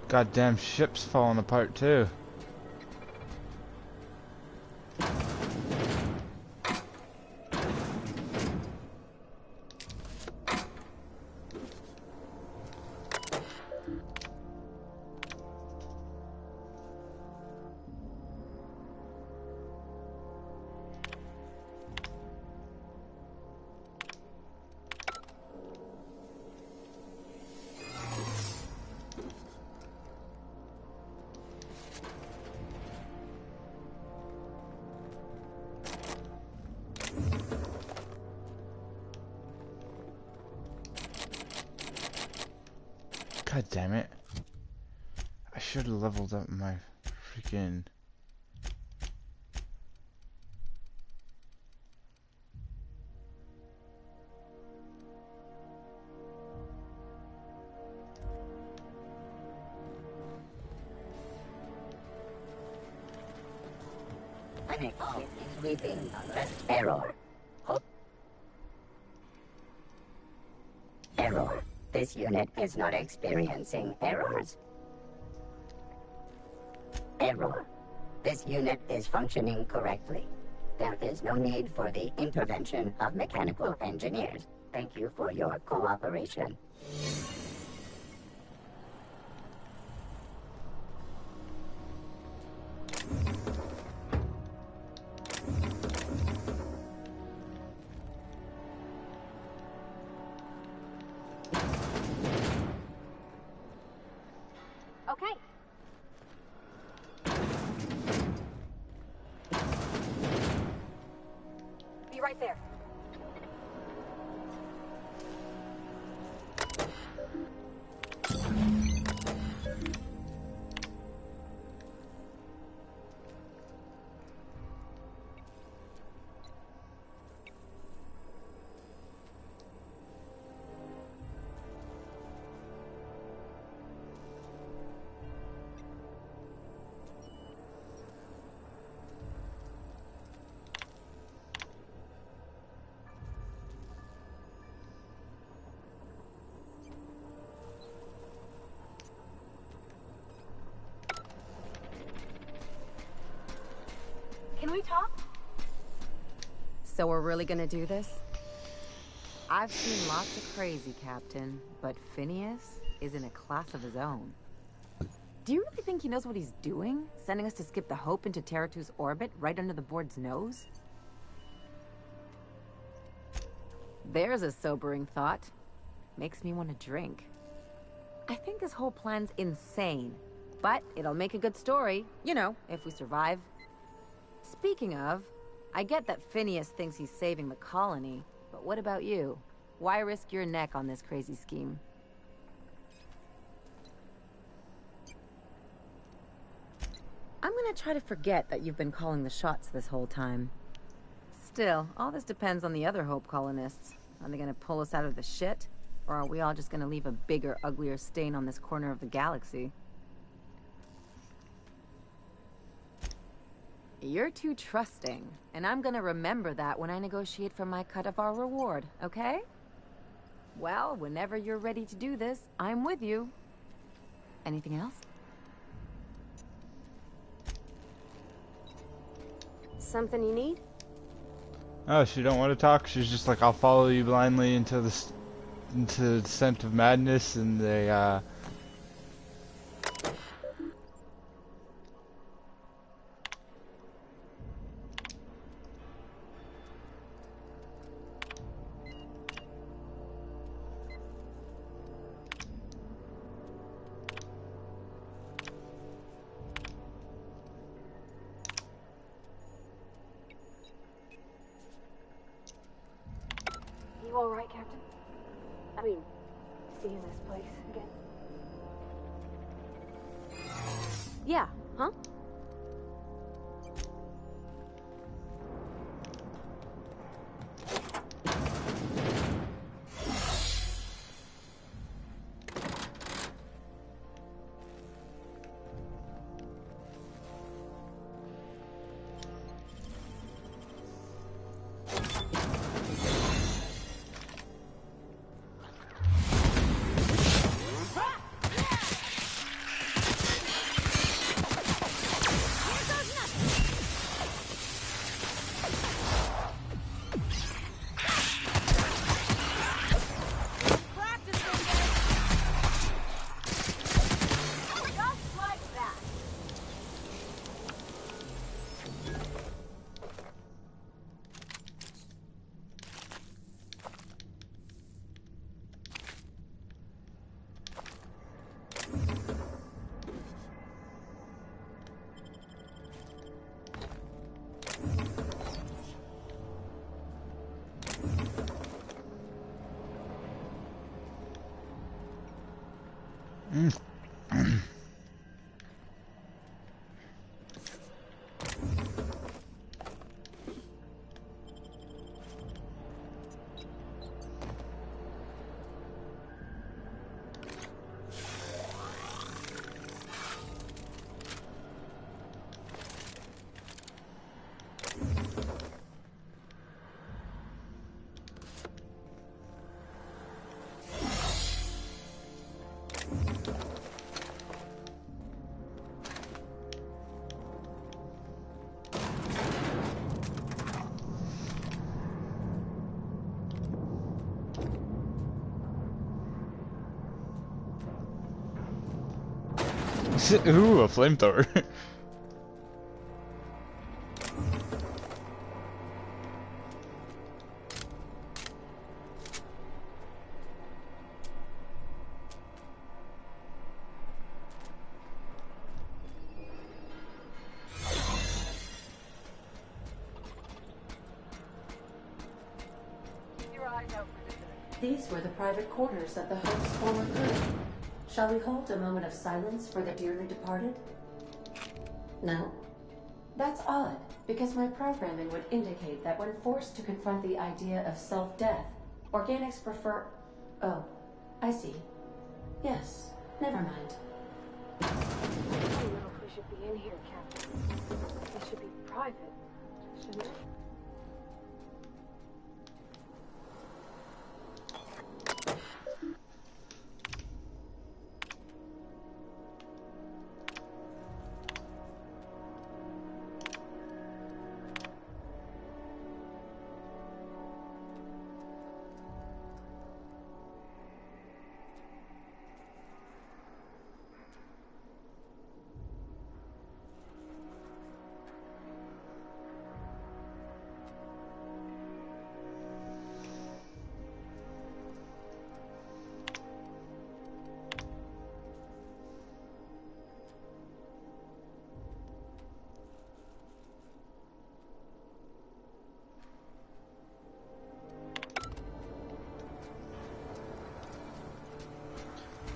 Goddamn ship's falling apart too. God damn it. I should have leveled up my freaking... Weeping, just error. Error. This unit is not experiencing errors. Error. This unit is functioning correctly. There is no need for the intervention of mechanical engineers. Thank you for your cooperation. Okay. Be right there. Can we talk? So we're really gonna do this? I've seen lots of crazy, Captain, but Phineas is in a class of his own. Do you really think he knows what he's doing? Sending us to skip the Hope into Terra-2's orbit right under the board's nose? There's a sobering thought. Makes me want to drink. I think this whole plan's insane, but it'll make a good story, you know, if we survive. Speaking of, I get that Phineas thinks he's saving the colony, but what about you? Why risk your neck on this crazy scheme? I'm gonna try to forget that you've been calling the shots this whole time. Still, all this depends on the other Hope colonists. Are they gonna pull us out of the shit? Or are we all just gonna leave a bigger, uglier stain on this corner of the galaxy? You're too trusting, and I'm gonna remember that when I negotiate for my cut of our reward, okay? Well, whenever you're ready to do this, I'm with you. Anything else? Something you need? Oh, she don't want to talk. She's just like, I'll follow you blindly into the descent of madness, and they You all right, Captain? I mean, seeing this place again? Yeah, huh? Ooh, a flamethrower. These were the private quarters of the Hope's former crew. Shall we hold a moment of silence for the dearly departed? No? That's odd, because my programming would indicate that when forced to confront the idea of self-death, organics prefer... Oh, I see. Yes, never mind. I don't know if we should be in here, Captain. This should be private, shouldn't it?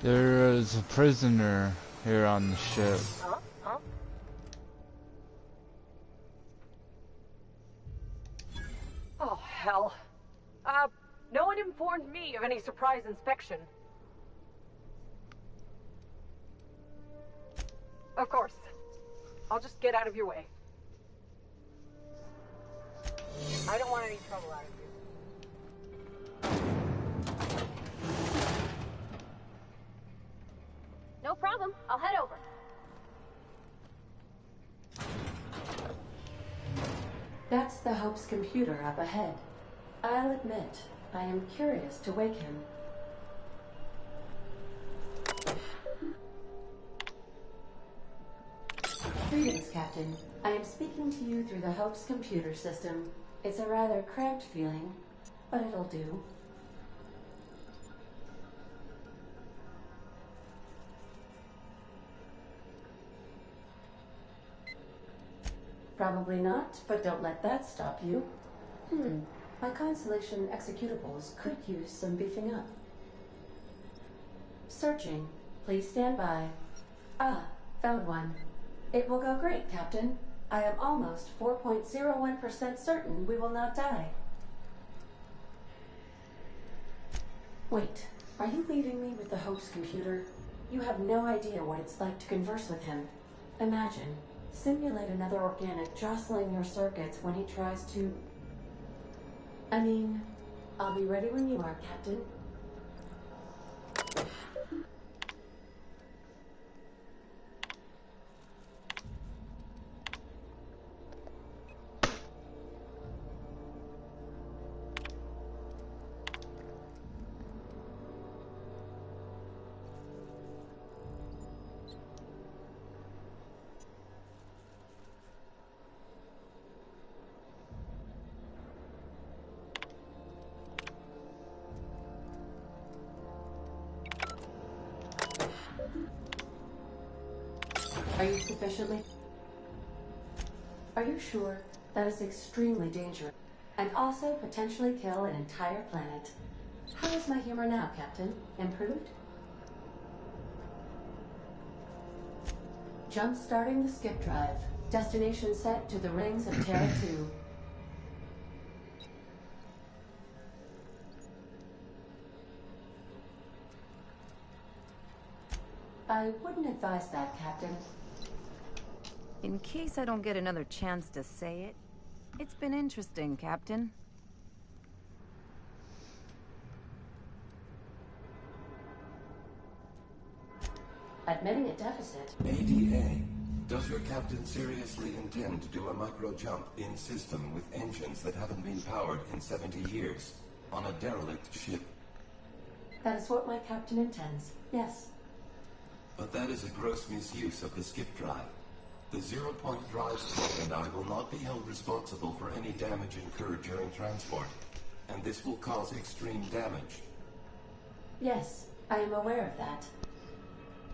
There is a prisoner here on the ship. Huh? Oh, hell. No one informed me of any surprise inspection. Of course. I'll just get out of your way. I don't want any trouble out of you. No problem. I'll head over. That's the Hope's computer up ahead. I'll admit, I am curious to wake him. Greetings, Captain. I am speaking to you through the Hope's computer system. It's a rather cramped feeling, but it'll do. Probably not, but don't let that stop you. My Constellation executables could use some beefing up. Searching. Please stand by. Ah, found one. It will go great, Captain. I am almost 4.01% certain we will not die. Wait, are you leaving me with the Hope's computer? You have no idea what it's like to converse with him. Imagine. Simulate another organic jostling your circuits when he tries to... I mean, I'll be ready when you are, Captain. Are you sufficiently... Are you sure? That is extremely dangerous. And also potentially kill an entire planet. How is my humor now, Captain? Improved? Jump-starting the skip drive. Destination set to the rings of Terra 2. I wouldn't advise that, Captain. In case I don't get another chance to say it, it's been interesting, Captain. Admitting a deficit. ADA, does your captain seriously intend to do a micro-jump in system with engines that haven't been powered in 70 years on a derelict ship? That is what my captain intends, yes. But that is a gross misuse of the skip drive. The zero-point drive squad and I will not be held responsible for any damage incurred during transport, and this will cause extreme damage. Yes, I am aware of that.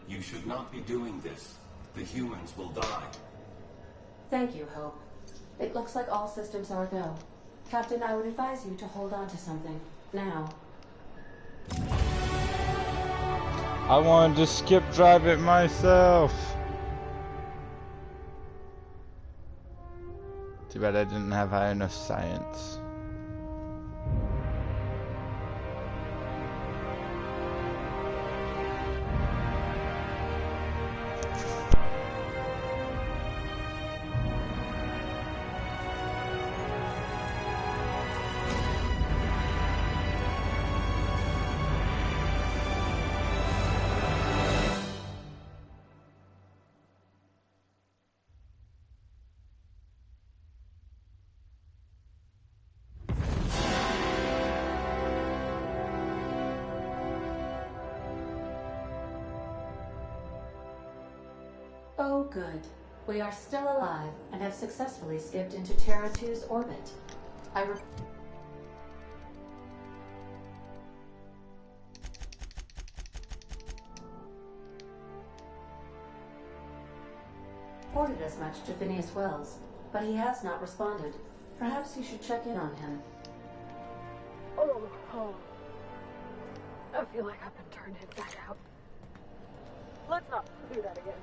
You should not be doing this. The humans will die. Thank you, Hope. It looks like all systems are go. Captain, I would advise you to hold on to something. Now. I wanted to skip drive it myself. Too bad I didn't have high enough science. Oh, good. We are still alive and have successfully skipped into Terra 2's orbit. Reported as much to Phineas Wells, but he has not responded. Perhaps you should check in on him. Oh. I feel like I've been turned inside out. Let's not do that again.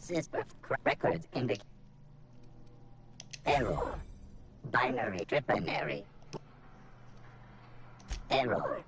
System records indicate error. Binary tripenary. Error.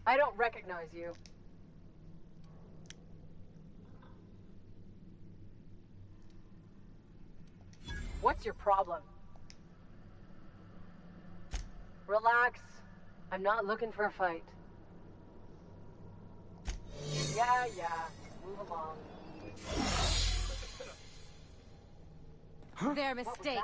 I don't recognize you. What's your problem? Relax. I'm not looking for a fight. Yeah, move along. Their mistake.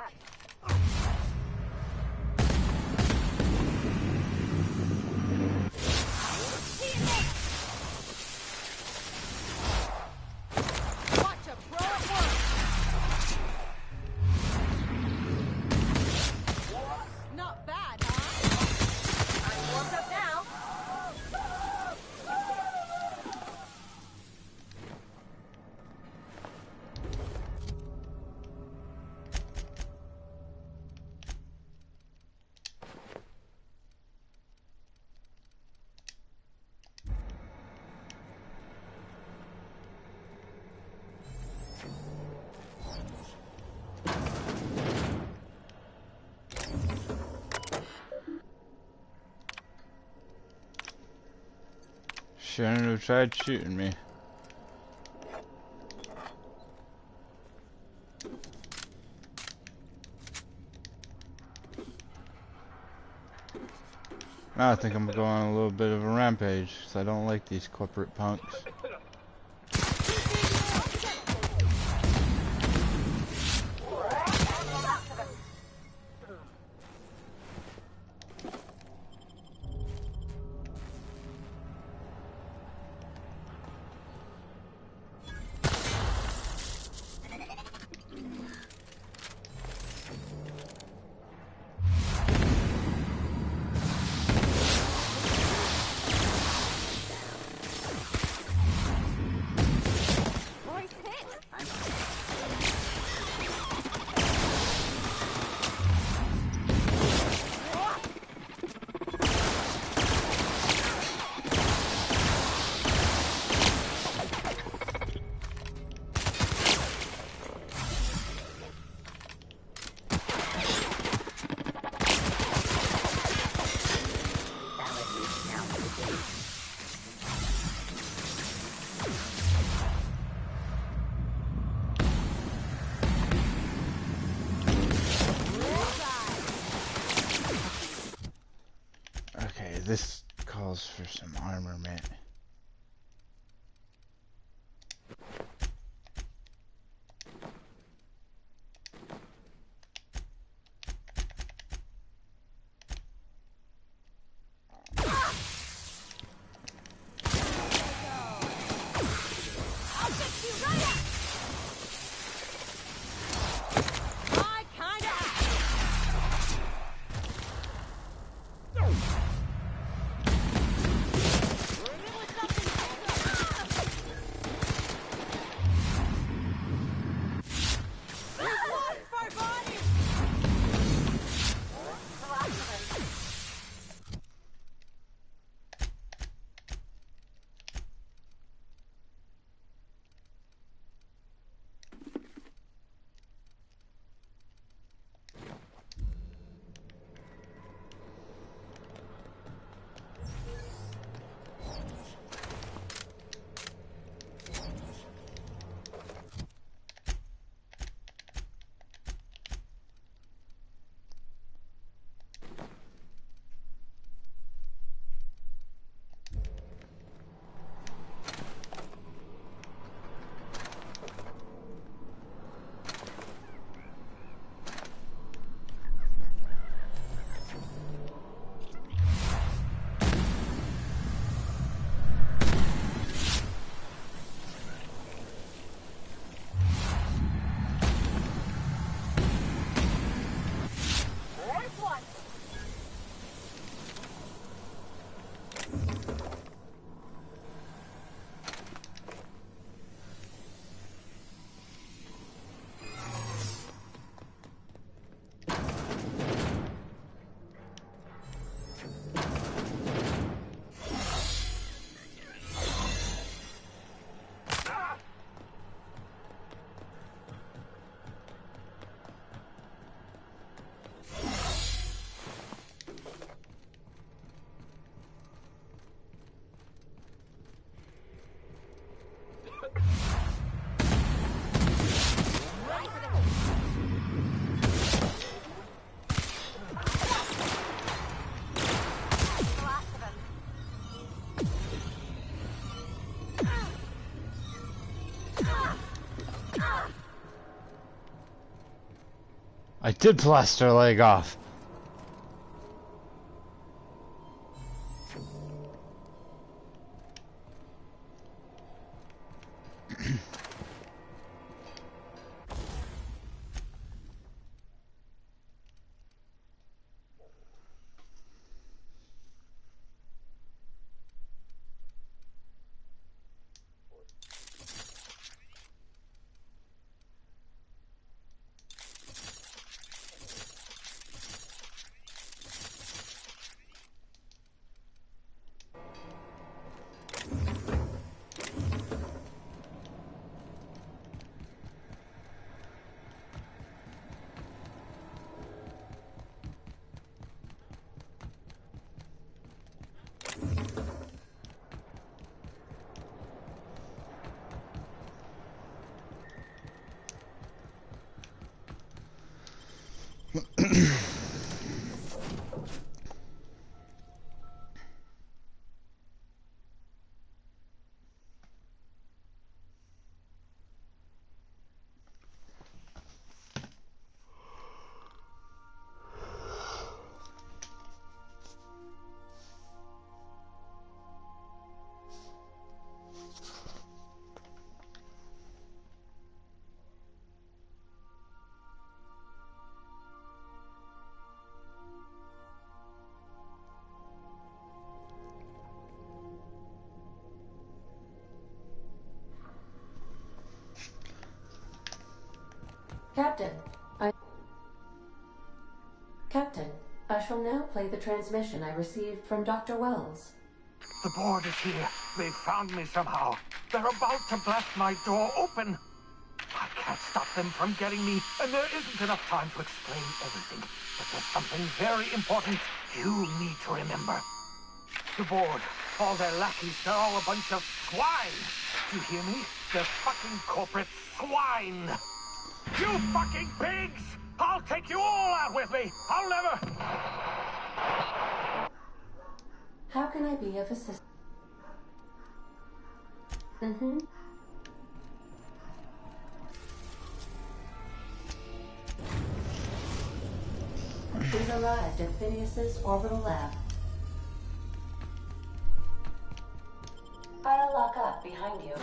Watch a pro at work. Not bad, huh? I'm warmed up now. Shouldn't have tried shooting me. Now I think I'm going on a little bit of a rampage, because I don't like these corporate punks. This calls for some armament. I did blast her leg off. Captain, I shall now play the transmission I received from Dr. Wells. The board is here. They found me somehow. They're about to blast my door open. I can't stop them from getting me, and there isn't enough time to explain everything. But there's something very important you need to remember. The board, all their lackeys, they're all a bunch of swine. Do you hear me? They're fucking corporate swine. You fucking pigs! I'll take you all out with me! I'll never... How can I be of assistance? We've arrived at Phineas's orbital lab. I'll lock up behind you.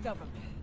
government.